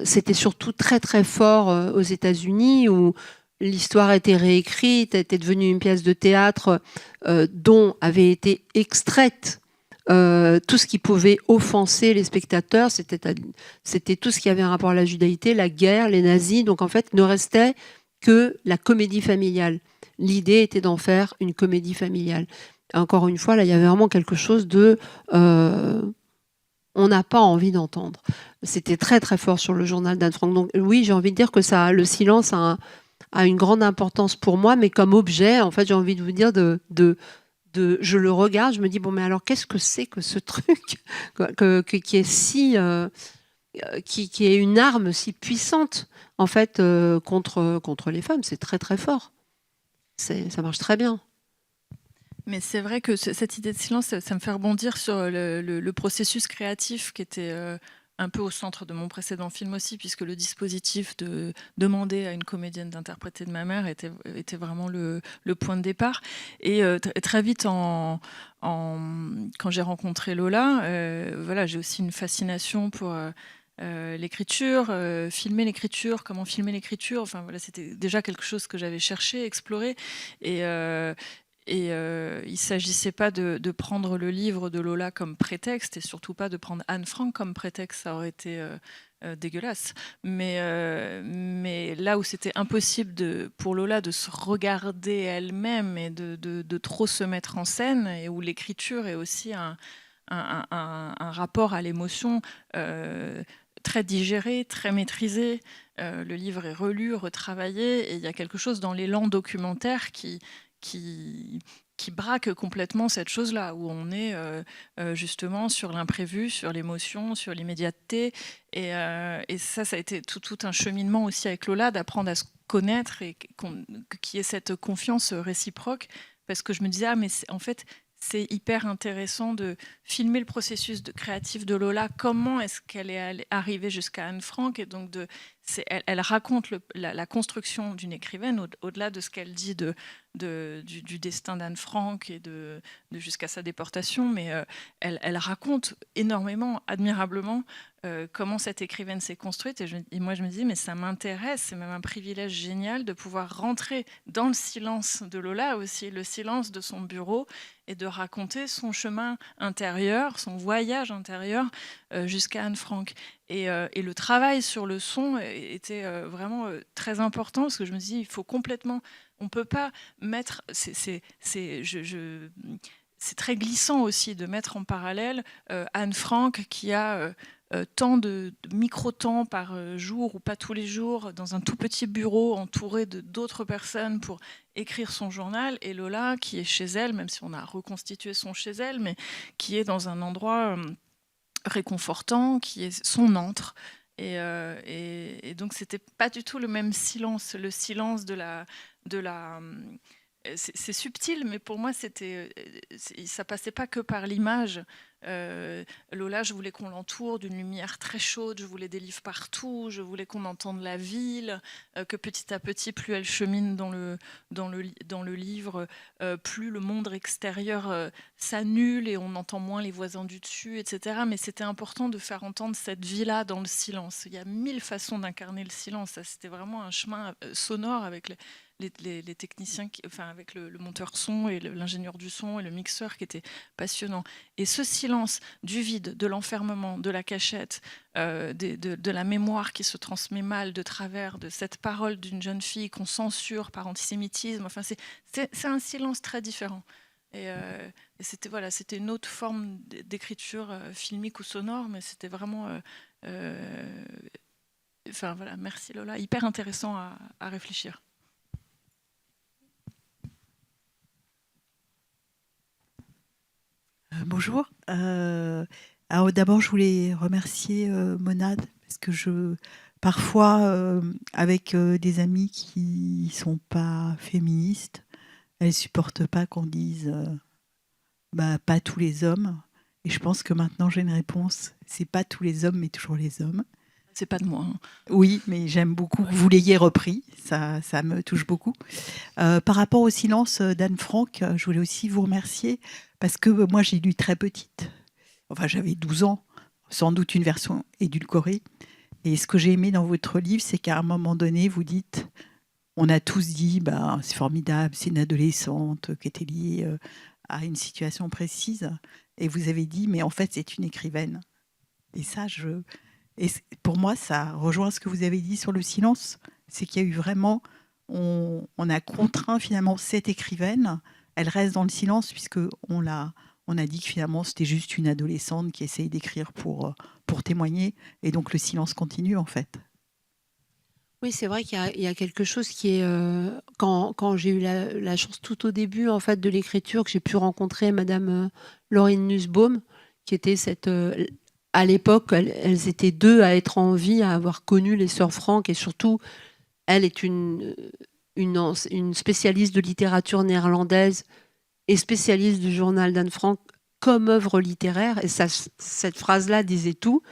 Speaker 1: c'était surtout très très fort aux États-Unis, où l'histoire était réécrite, était devenue une pièce de théâtre dont avait été extraite tout ce qui pouvait offenser les spectateurs, c'était tout ce qui avait un rapport à la judaïté, la guerre, les nazis. Donc en fait, il ne restait que la comédie familiale. L'idée était d'en faire une comédie familiale. Et encore une fois, là, il y avait vraiment quelque chose de... on n'a pas envie d'entendre. C'était très très fort sur le journal d'Anne Frank. Donc oui, j'ai envie de dire que le silence a une grande importance pour moi, mais comme objet, en fait, j'ai envie de vous dire je le regarde, je me dis bon, mais alors qu'est-ce que c'est que ce truc qui est si qui est une arme si puissante en fait contre les femmes. C'est très très fort. Ça marche très bien.
Speaker 2: Mais c'est vrai que cette idée de silence, ça me fait rebondir sur le processus créatif qui était un peu au centre de mon précédent film aussi, puisque le dispositif de demander à une comédienne d'interpréter de ma mère était vraiment le point de départ. Et très vite, quand j'ai rencontré Lola, voilà, j'ai aussi une fascination pour l'écriture, filmer l'écriture, comment filmer l'écriture. Enfin voilà, c'était déjà quelque chose que j'avais cherché, exploré. Et il ne s'agissait pas de prendre le livre de Lola comme prétexte, et surtout pas de prendre Anne Frank comme prétexte, ça aurait été dégueulasse. Mais là où c'était impossible pour Lola de se regarder elle-même et de trop se mettre en scène, et où l'écriture est aussi un rapport à l'émotion très digéré, très maîtrisé. Le livre est relu, retravaillé, et il y a quelque chose dans l'élan documentaire qui braque complètement cette chose-là, où on est justement sur l'imprévu, sur l'émotion, sur l'immédiateté. Et ça a été tout un cheminement aussi avec Lola, d'apprendre à se connaître et qu'il y ait cette confiance réciproque. Parce que je me disais, mais en fait, c'est hyper intéressant de filmer le processus créatif de Lola. Comment est-ce qu'elle est arrivée jusqu'à Anne Frank? Et donc, elle raconte la construction d'une écrivaine, au-delà de ce qu'elle dit du destin d'Anne Frank et jusqu'à sa déportation. Mais elle raconte énormément, admirablement, comment cette écrivaine s'est construite. Et moi, je me dis, mais ça m'intéresse, c'est même un privilège génial de pouvoir rentrer dans le silence de Lola aussi, le silence de son bureau, et de raconter son chemin intérieur, son voyage intérieur jusqu'à Anne Frank. Et le travail sur le son était vraiment très important, parce que je me dis, il faut complètement... On ne peut pas mettre... C'est très glissant aussi de mettre en parallèle Anne Frank, qui a... tant de micro-temps par jour, ou pas tous les jours, dans un tout petit bureau entouré d'autres personnes pour écrire son journal, et Lola qui est chez elle, même si on a reconstitué son chez elle, mais qui est dans un endroit réconfortant, qui est son antre. Et donc c'était pas du tout le même silence, le silence de la c'est subtil, mais pour moi ça passait pas que par l'image. Lola, je voulais qu'on l'entoure d'une lumière très chaude, je voulais des livres partout, je voulais qu'on entende la ville, que petit à petit, plus elle chemine dans le livre, plus le monde extérieur s'annule et on entend moins les voisins du dessus, etc. Mais c'était important de faire entendre cette vie-là dans le silence. Il y a 1000 façons d'incarner le silence. Ça, c'était vraiment un chemin sonore avec les techniciens, avec le monteur son et l'ingénieur du son et le mixeur qui était passionnant. Et ce silence du vide, de l'enfermement, de la cachette, de la mémoire qui se transmet mal de travers, de cette parole d'une jeune fille qu'on censure par antisémitisme, enfin, c'est un silence très différent. Et c'était une autre forme d'écriture filmique ou sonore, mais c'était vraiment... voilà, merci Lola, hyper intéressant à réfléchir.
Speaker 11: Bonjour. Alors d'abord, je voulais remercier Monade, parce que parfois, avec des amis qui sont pas féministes, elles supportent pas qu'on dise pas tous les hommes. Et je pense que maintenant j'ai une réponse. C'est pas tous les hommes, mais toujours les hommes.
Speaker 2: C'est pas de moi. Hein.
Speaker 11: Oui, mais j'aime beaucoup que vous l'ayez repris. Ça me touche beaucoup. Par rapport au silence d'Anne Frank, je voulais aussi vous remercier parce que moi j'ai lu très petite. Enfin, j'avais 12 ans, sans doute une version édulcorée. Et ce que j'ai aimé dans votre livre, c'est qu'à un moment donné, vous dites, on a tous dit, c'est formidable, c'est une adolescente qui était liée à une situation précise. Et vous avez dit, mais en fait, c'est une écrivaine. Et ça, pour moi, ça rejoint ce que vous avez dit sur le silence. C'est qu'il y a eu vraiment, on a contraint finalement cette écrivaine. Elle reste dans le silence puisqu'on a dit que finalement, c'était juste une adolescente qui essaye d'écrire pour témoigner. Et donc, le silence continue, en fait.
Speaker 1: Oui, c'est vrai qu'il y a quelque chose qui est... quand j'ai eu la chance tout au début en fait, de l'écriture, que j'ai pu rencontrer Madame Laurine Nussbaum, qui était à l'époque, elles étaient deux à être en vie, à avoir connu les sœurs Franck, et surtout, elle est une spécialiste de littérature néerlandaise et spécialiste du journal d'Anne Frank comme œuvre littéraire. Et cette phrase-là disait tout.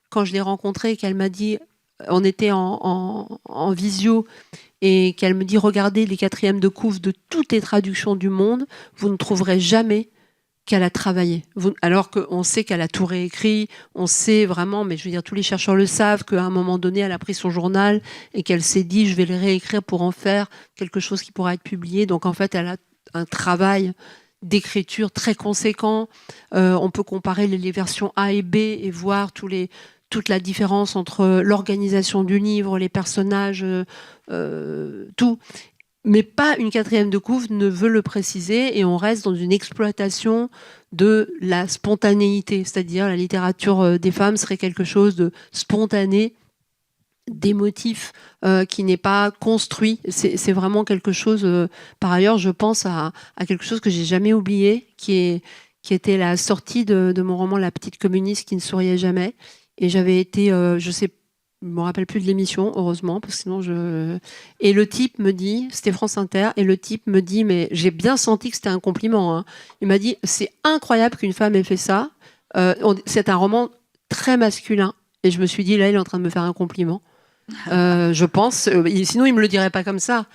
Speaker 1: Quand je l'ai rencontrée et qu'elle m'a dit... On était en visio et qu'elle me dit « Regardez les 4e de couve de toutes les traductions du monde, vous ne trouverez jamais qu'elle a travaillé. » Alors qu'on sait qu'elle a tout réécrit, on sait vraiment, mais je veux dire, tous les chercheurs le savent, qu'à un moment donné, elle a pris son journal et qu'elle s'est dit « Je vais le réécrire pour en faire quelque chose qui pourra être publié. » Donc en fait, elle a un travail d'écriture très conséquent. On peut comparer les versions A et B et voir toute la différence entre l'organisation du livre, les personnages, tout. Mais pas une 4e de couve ne veut le préciser et on reste dans une exploitation de la spontanéité. C'est-à-dire la littérature des femmes serait quelque chose de spontané, d'émotif, qui n'est pas construit. C'est vraiment quelque chose... par ailleurs, je pense à quelque chose que j'ai jamais oublié, qui était la sortie de mon roman La petite communiste qui ne souriait jamais. Et j'avais été, je me rappelle plus de l'émission, heureusement, parce que sinon Et le type me dit, c'était France Inter, et le type me dit, mais j'ai bien senti que c'était un compliment. Hein. Il m'a dit, c'est incroyable qu'une femme ait fait ça. C'est un roman très masculin. Et je me suis dit, là, il est en train de me faire un compliment. Je pense. Sinon, il me le dirait pas comme ça.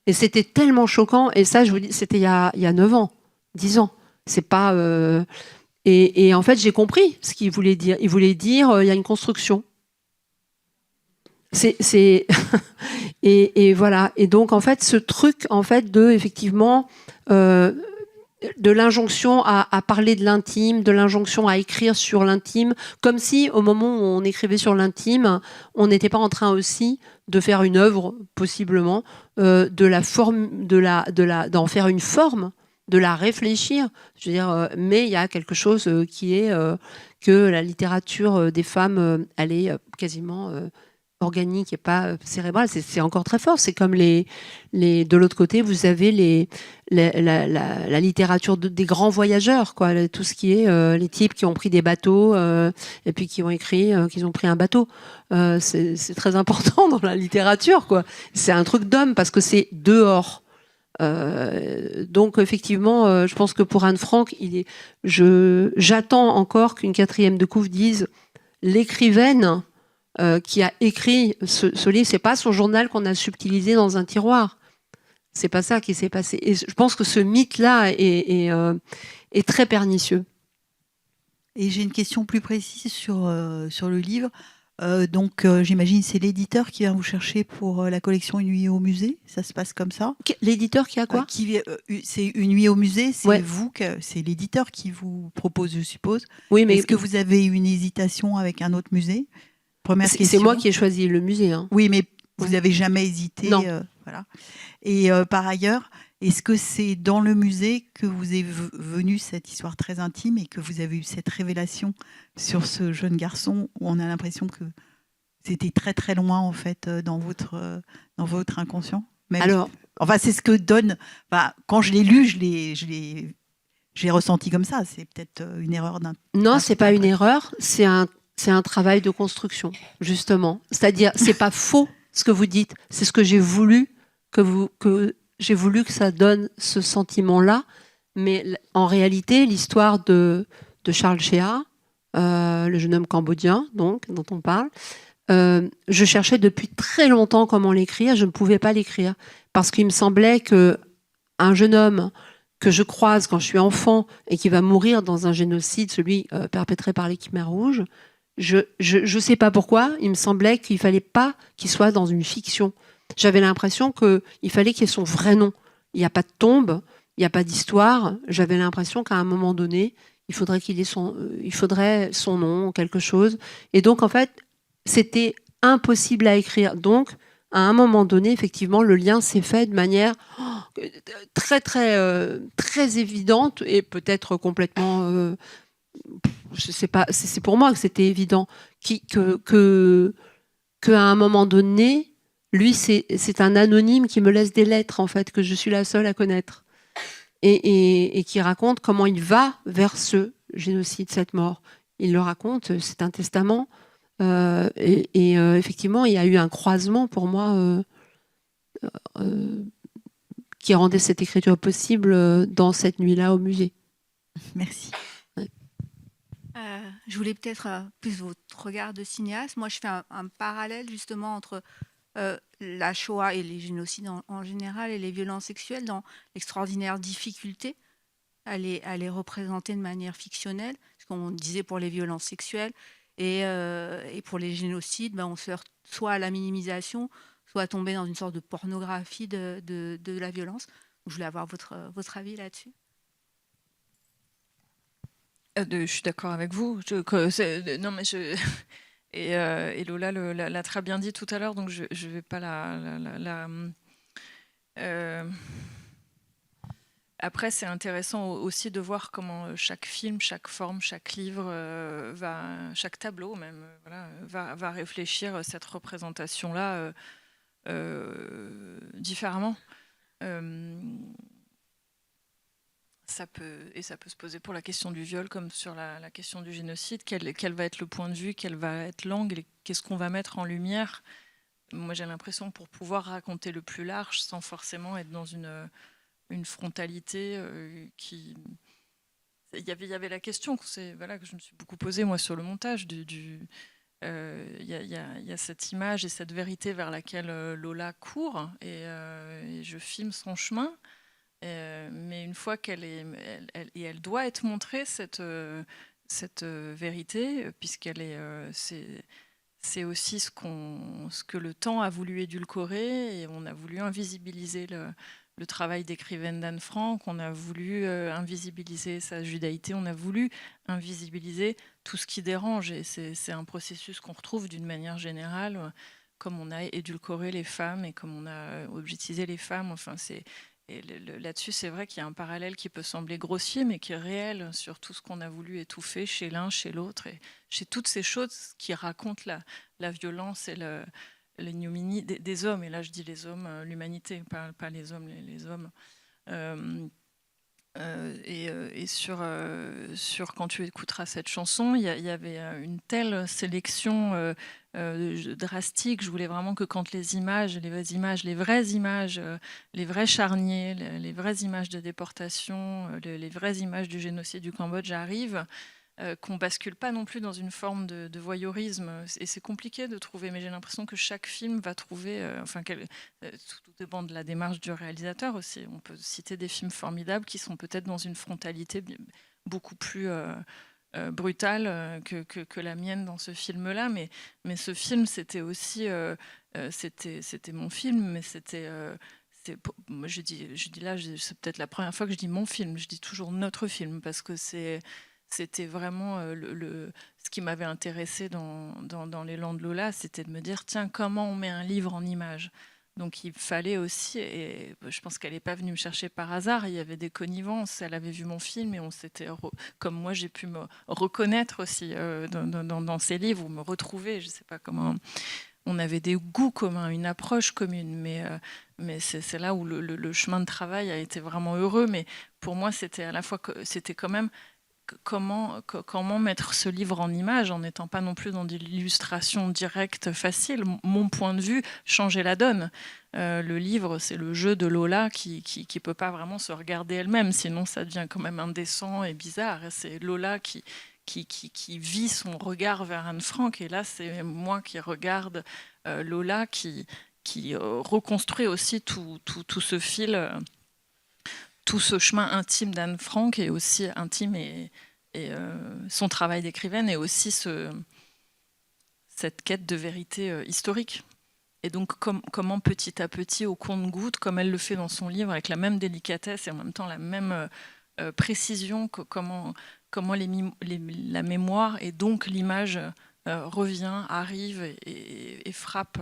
Speaker 1: Et c'était tellement choquant. Et ça, je vous dis, c'était il y a 9 ans, 10 ans. C'est pas... Et en fait, j'ai compris ce qu'il voulait dire. Il voulait dire, il y a une construction. Et voilà. Et donc, en fait, ce truc, en fait, effectivement, de l'injonction à parler de l'intime, de l'injonction à écrire sur l'intime, comme si, au moment où on écrivait sur l'intime, on n'était pas en train aussi de faire une œuvre, possiblement, d'en faire une forme, de la réfléchir, je veux dire, mais il y a quelque chose qui est que la littérature des femmes, elle est quasiment organique et pas cérébrale. C'est encore très fort. C'est comme de l'autre côté, vous avez la littérature des grands voyageurs, quoi. Tout ce qui est les types qui ont pris des bateaux et puis qui ont écrit qu'ils ont pris un bateau. C'est très important dans la littérature, quoi. C'est un truc d'homme parce que c'est dehors. Donc effectivement, je pense que pour Anne Frank, j'attends encore qu'une 4e de couve dise l'écrivaine qui a écrit ce livre, c'est pas son journal qu'on a subtilisé dans un tiroir. C'est pas ça qui s'est passé. Et je pense que ce mythe-là est très pernicieux.
Speaker 11: Et j'ai une question plus précise sur le livre. Donc, j'imagine c'est l'éditeur qui vient vous chercher pour la collection Une nuit au musée. Ça se passe comme ça.
Speaker 1: L'éditeur qui a quoi?
Speaker 11: C'est Une nuit au musée. C'est
Speaker 1: Ouais.
Speaker 11: c'est l'éditeur qui vous propose, je suppose.
Speaker 1: Oui, mais
Speaker 11: est-ce que vous avez une hésitation avec un autre musée? Première question.
Speaker 1: C'est moi qui ai choisi le musée. Hein.
Speaker 11: Oui, mais vous n'avez jamais hésité.
Speaker 1: Non.
Speaker 11: Voilà. Et par ailleurs, est-ce que c'est dans le musée que vous est venue cette histoire très intime et que vous avez eu cette révélation sur ce jeune garçon où on a l'impression que c'était très très loin en fait dans votre inconscient? Même,
Speaker 1: alors,
Speaker 11: enfin, c'est ce que donne. Enfin, quand je l'ai lu, j'ai ressenti comme ça. C'est peut-être une erreur d'un.
Speaker 1: Non, c'est pas une erreur. C'est un travail de construction, justement. C'est-à-dire, c'est pas faux ce que vous dites. C'est ce que j'ai voulu que ça donne ce sentiment-là. Mais en réalité, l'histoire de Charles Chéa, le jeune homme cambodgien, donc, dont on parle, je cherchais depuis très longtemps comment l'écrire. Je ne pouvais pas l'écrire parce qu'il me semblait que un jeune homme que je croise quand je suis enfant et qui va mourir dans un génocide, celui perpétré par les Khmers rouges, je sais pas pourquoi, il me semblait qu'il fallait pas qu'il soit dans une fiction. J'avais l'impression qu'il fallait qu'il ait son vrai nom. Il n'y a pas de tombe, il n'y a pas d'histoire. J'avais l'impression qu'à un moment donné, il faudrait son nom, quelque chose. Et donc, en fait, c'était impossible à écrire. Donc, à un moment donné, effectivement, le lien s'est fait de manière très, très, très évidente et peut-être complètement... je sais pas, c'est pour moi que c'était évident qu'à un moment donné, lui, c'est un anonyme qui me laisse des lettres, en fait, que je suis la seule à connaître. Et qui raconte comment il va vers ce génocide, cette mort. Il le raconte, c'est un testament. Effectivement, il y a eu un croisement pour moi qui rendait cette écriture possible dans cette nuit-là au musée.
Speaker 11: Merci.
Speaker 1: Ouais.
Speaker 6: Je voulais peut-être plus votre regard de cinéaste. Moi, je fais un parallèle justement entre la Shoah et les génocides en général et les violences sexuelles dans l'extraordinaire difficulté à les représenter de manière fictionnelle. Ce qu'on disait pour les violences sexuelles et pour les génocides, on se heurte soit à la minimisation, soit à tomber dans une sorte de pornographie de la violence. Je voulais avoir votre avis là-dessus.
Speaker 2: Je suis d'accord avec vous. Et Lola l'a très bien dit tout à l'heure, donc je ne vais pas Après, c'est intéressant aussi de voir comment chaque film, chaque forme, chaque livre, chaque tableau même, va réfléchir cette représentation-là différemment. Ça peut se poser pour la question du viol comme sur la question du génocide. Quel va être le point de vue, quel va être l'angle, qu'est-ce qu'on va mettre en lumière? Moi, j'ai l'impression pour pouvoir raconter le plus large sans forcément être dans une frontalité qui... Il y avait la question que je me suis beaucoup posée moi sur le montage. Il y a cette image et cette vérité vers laquelle Lola court et je filme son chemin. Mais une fois elle doit être montrée cette vérité, puisqu'elle c'est aussi ce que le temps a voulu édulcorer, et on a voulu invisibiliser le travail d'écrivaine d'Anne Frank, on a voulu invisibiliser sa judaïté, on a voulu invisibiliser tout ce qui dérange, et c'est un processus qu'on retrouve d'une manière générale, comme on a édulcoré les femmes et comme on a objectisé les femmes. Enfin, là-dessus, c'est vrai qu'il y a un parallèle qui peut sembler grossier, mais qui est réel sur tout ce qu'on a voulu étouffer chez l'un, chez l'autre, et chez toutes ces choses qui racontent la violence et l'ignominie des hommes. Et là, je dis les hommes, l'humanité, pas les hommes, les hommes. Et sur quand tu écouteras cette chanson, il y avait une telle sélection drastique. Je voulais vraiment que quand les vraies images, les vrais charniers, les vraies images de déportation, les vraies images du génocide du Cambodge arrivent, qu'on bascule pas non plus dans une forme de voyeurisme. Et c'est compliqué de trouver, mais j'ai l'impression que chaque film va trouver... tout dépend de la démarche du réalisateur aussi. On peut citer des films formidables qui sont peut-être dans une frontalité beaucoup plus brutale que la mienne dans ce film-là. Mais ce film, c'était aussi... c'était mon film, mais c'était... moi, je dis là, c'est peut-être la première fois que je dis mon film. Je dis toujours notre film, parce que c'était vraiment ce qui m'avait intéressé dans l'élan de Lola, c'était de me dire, tiens, comment on met un livre en image ? Donc il fallait aussi, et je pense qu'elle n'est pas venue me chercher par hasard, il y avait des connivences, elle avait vu mon film et on s'était, comme moi j'ai pu me reconnaître aussi dans ses livres, ou me retrouver, je ne sais pas comment, on avait des goûts communs, une approche commune, mais c'est là où le chemin de travail a été vraiment heureux, mais pour moi c'était à la fois, c'était quand même comment mettre ce livre en image en n'étant pas non plus dans de l'illustration directe facile. Mon point de vue changeait la donne. Le livre, c'est le jeu de Lola qui peut pas vraiment se regarder elle-même, sinon ça devient quand même indécent et bizarre. C'est Lola qui vit son regard vers Anne Frank, et là c'est moi qui regarde Lola qui reconstruit aussi tout ce fil, tout ce chemin intime d'Anne Frank, et aussi intime et son travail d'écrivaine, et aussi cette quête de vérité historique. Et donc comment petit à petit, au compte-gouttes, comme elle le fait dans son livre, avec la même délicatesse et en même temps la même précision, comment la mémoire et donc l'image revient, arrive et frappe.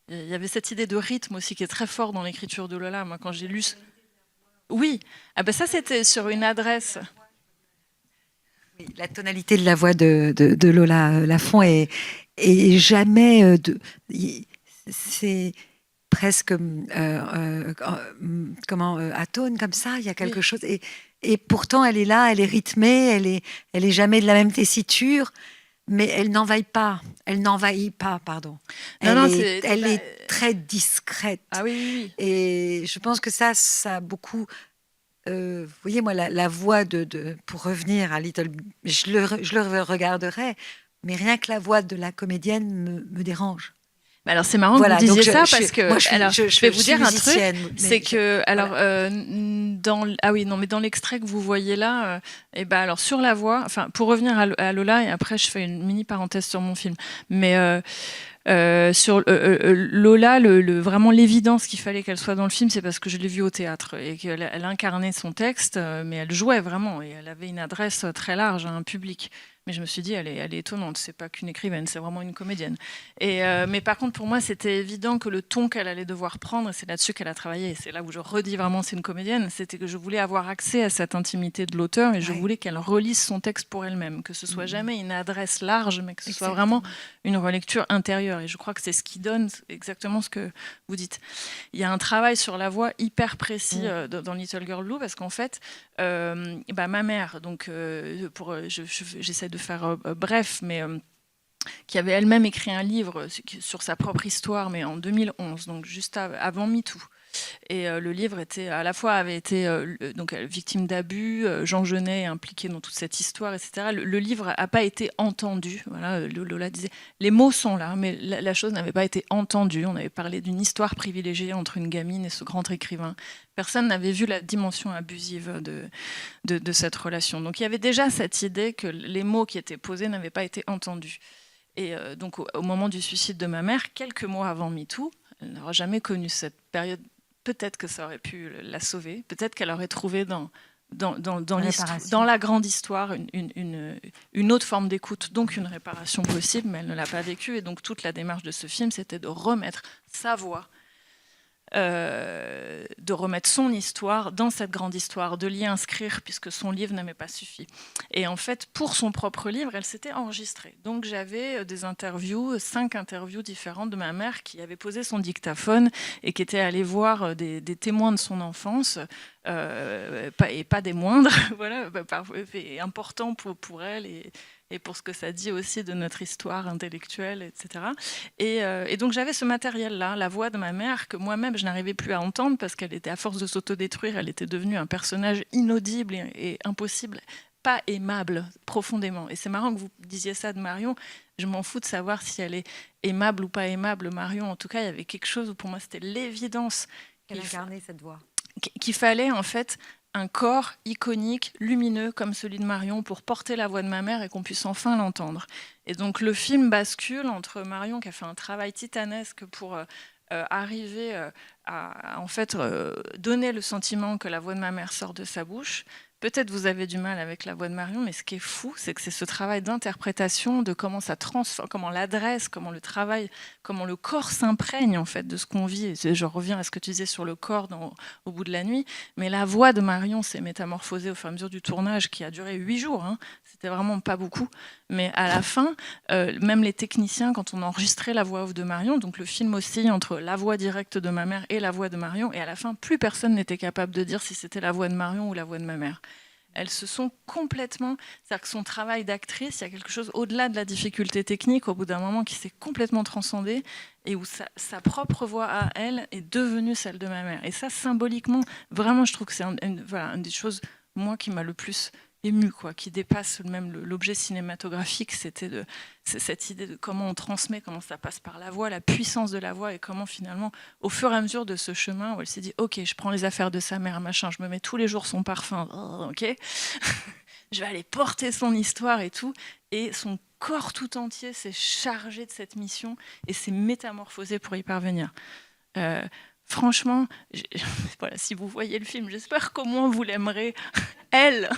Speaker 2: Il y avait cette idée de rythme aussi qui est très fort dans l'écriture de Lola. Moi, quand j'ai lu... Oui, ah ben ça c'était sur une adresse.
Speaker 7: Oui, la tonalité de la voix de Lola Lafont est jamais... c'est presque atone comme ça, il y a quelque chose... Et pourtant, elle est là, elle est rythmée, elle est jamais de la même tessiture, mais elle n'envahit pas. Pardon. Elle est très discrète.
Speaker 2: Ah oui.
Speaker 7: Et je pense que ça a beaucoup... vous voyez, moi, la voix pour revenir à Little... Je le regarderai, mais rien que la voix de la comédienne me dérange.
Speaker 2: Alors c'est marrant que vous disiez ça, parce que je vais vous dire un truc, c'est que dans l'extrait que vous voyez là, alors sur la voix, enfin pour revenir à Lola, et après je fais une mini parenthèse sur mon film, mais sur Lola, vraiment l'évidence qu'il fallait qu'elle soit dans le film, c'est parce que je l'ai vue au théâtre et qu'elle incarnait son texte, mais elle jouait vraiment et elle avait une adresse très large à un public. Mais je me suis dit, elle est étonnante, c'est pas qu'une écrivaine, c'est vraiment une comédienne. Mais par contre, pour moi, c'était évident que le ton qu'elle allait devoir prendre, et c'est là-dessus qu'elle a travaillé, et c'est là où je redis vraiment c'est une comédienne, c'était que je voulais avoir accès à cette intimité de l'auteur, et je voulais qu'elle relise son texte pour elle-même, que ce soit jamais une adresse large, mais que ce soit vraiment une relecture intérieure. Et je crois que c'est ce qui donne exactement ce que vous dites. Il y a un travail sur la voix hyper précis dans Little Girl Blue, parce qu'en fait, ma mère, donc j'essaie de faire bref, mais qui avait elle-même écrit un livre sur sa propre histoire, mais en 2011, donc juste avant MeToo. Et le livre avait été victime d'abus, Jean Genet est impliqué dans toute cette histoire, etc. Le livre n'a pas été entendu. Voilà, Lola disait, les mots sont là, mais la chose n'avait pas été entendue. On avait parlé d'une histoire privilégiée entre une gamine et ce grand écrivain. Personne n'avait vu la dimension abusive de cette relation. Donc il y avait déjà cette idée que les mots qui étaient posés n'avaient pas été entendus. Et donc au moment du suicide de ma mère, quelques mois avant MeToo, elle n'aura jamais connu cette période. Peut-être que ça aurait pu la sauver. Peut-être qu'elle aurait trouvé dans la grande histoire une autre forme d'écoute, donc une réparation possible, mais elle ne l'a pas vécue. Et donc toute la démarche de ce film, c'était de remettre sa voix, de remettre son histoire dans cette grande histoire, de l'y inscrire, puisque son livre n'avait pas suffi. Et en fait, pour son propre livre, elle s'était enregistrée. Donc j'avais 5 interviews différentes de ma mère qui avait posé son dictaphone et qui était allée voir des témoins de son enfance, et pas des moindres, voilà, et important pour elle et pour ce que ça dit aussi de notre histoire intellectuelle, etc. Et donc j'avais ce matériel-là, la voix de ma mère, que moi-même je n'arrivais plus à entendre parce qu'elle était, à force de s'autodétruire, elle était devenue un personnage inaudible et impossible, pas aimable profondément. Et c'est marrant que vous disiez ça de Marion, je m'en fous de savoir si elle est aimable ou pas aimable, Marion. En tout cas, il y avait quelque chose où pour moi c'était l'évidence
Speaker 7: qu'elle incarnait cette voix.
Speaker 2: Qu'il fallait en fait un corps iconique, lumineux, comme celui de Marion, pour porter la voix de ma mère et qu'on puisse enfin l'entendre. Et donc le film bascule entre Marion, qui a fait un travail titanesque pour arriver à en fait, donner le sentiment que la voix de ma mère sort de sa bouche. Peut-être vous avez du mal avec la voix de Marion, mais ce qui est fou, c'est que c'est ce travail d'interprétation, de comment ça transforme, comment l'adresse, comment le travail, comment le corps s'imprègne en fait de ce qu'on vit. Et je reviens à ce que tu disais sur le corps au bout de la nuit, mais la voix de Marion s'est métamorphosée au fur et à mesure du tournage, qui a duré 8 jours. Hein. C'était vraiment pas beaucoup, mais à la fin, même les techniciens, quand on enregistrait la voix off de Marion, donc le film oscille entre la voix directe de ma mère et la voix de Marion, et à la fin, plus personne n'était capable de dire si c'était la voix de Marion ou la voix de ma mère. Elles se sont complètement... C'est-à-dire que son travail d'actrice, il y a quelque chose au-delà de la difficulté technique, au bout d'un moment, qui s'est complètement transcendé et où sa propre voix à elle est devenue celle de ma mère. Et ça, symboliquement, vraiment, je trouve que c'est une des choses, moi, qui m'a le plus émue, quoi, qui dépasse même l'objet cinématographique. C'était cette idée de comment on transmet, comment ça passe par la voix, la puissance de la voix, et comment finalement, au fur et à mesure de ce chemin où elle s'est dit « Ok, je prends les affaires de sa mère, machin, je me mets tous les jours son parfum, ok, je vais aller porter son histoire et tout », et son corps tout entier s'est chargé de cette mission et s'est métamorphosé pour y parvenir. Franchement, voilà, si vous voyez le film, j'espère qu'au moins vous l'aimerez, elle,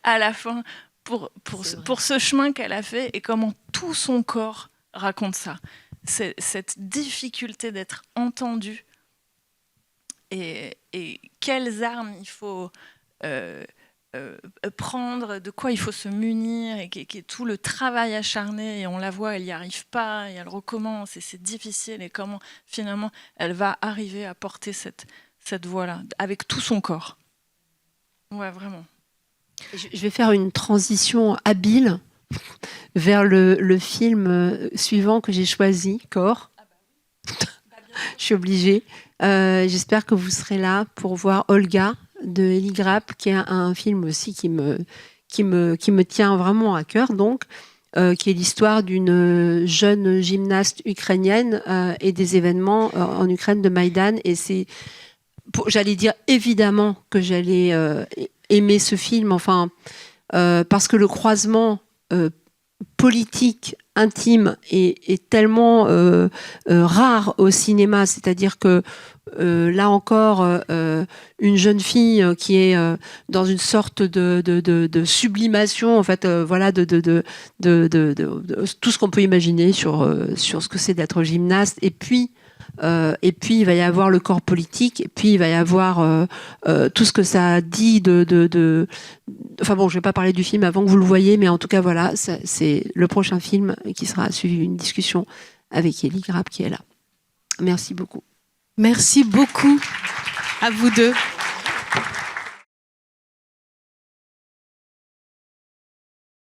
Speaker 2: à la fin, pour ce chemin qu'elle a fait et comment tout son corps raconte ça. Cette difficulté d'être entendue et quelles armes il faut prendre, de quoi il faut se munir, et qui est tout le travail acharné, et on la voit, elle n'y arrive pas, et elle recommence, et c'est difficile, et comment finalement elle va arriver à porter cette voix-là, avec tout son corps. Ouais, vraiment.
Speaker 1: Je vais faire une transition habile vers le film suivant que j'ai choisi, Corps. Je suis obligée. J'espère que vous serez là pour voir Olga de Eli Grapp, qui est un film aussi qui me tient vraiment à cœur, donc, qui est l'histoire d'une jeune gymnaste ukrainienne et des événements en Ukraine de Maïdan. Et j'allais dire évidemment que j'allais aimer ce film, enfin, parce que le croisement politique, intime est tellement rare au cinéma, c'est-à-dire que là encore, une jeune fille qui est dans une sorte de sublimation, en fait, voilà, de tout ce qu'on peut imaginer sur ce que c'est d'être gymnaste, et puis il va y avoir le corps politique, et puis il va y avoir tout ce que ça dit enfin bon, je vais pas parler du film avant que vous le voyez, mais en tout cas voilà, c'est le prochain film qui sera suivi d'une discussion avec Eli Grapp qui est là. Merci beaucoup.
Speaker 12: Merci beaucoup à vous deux.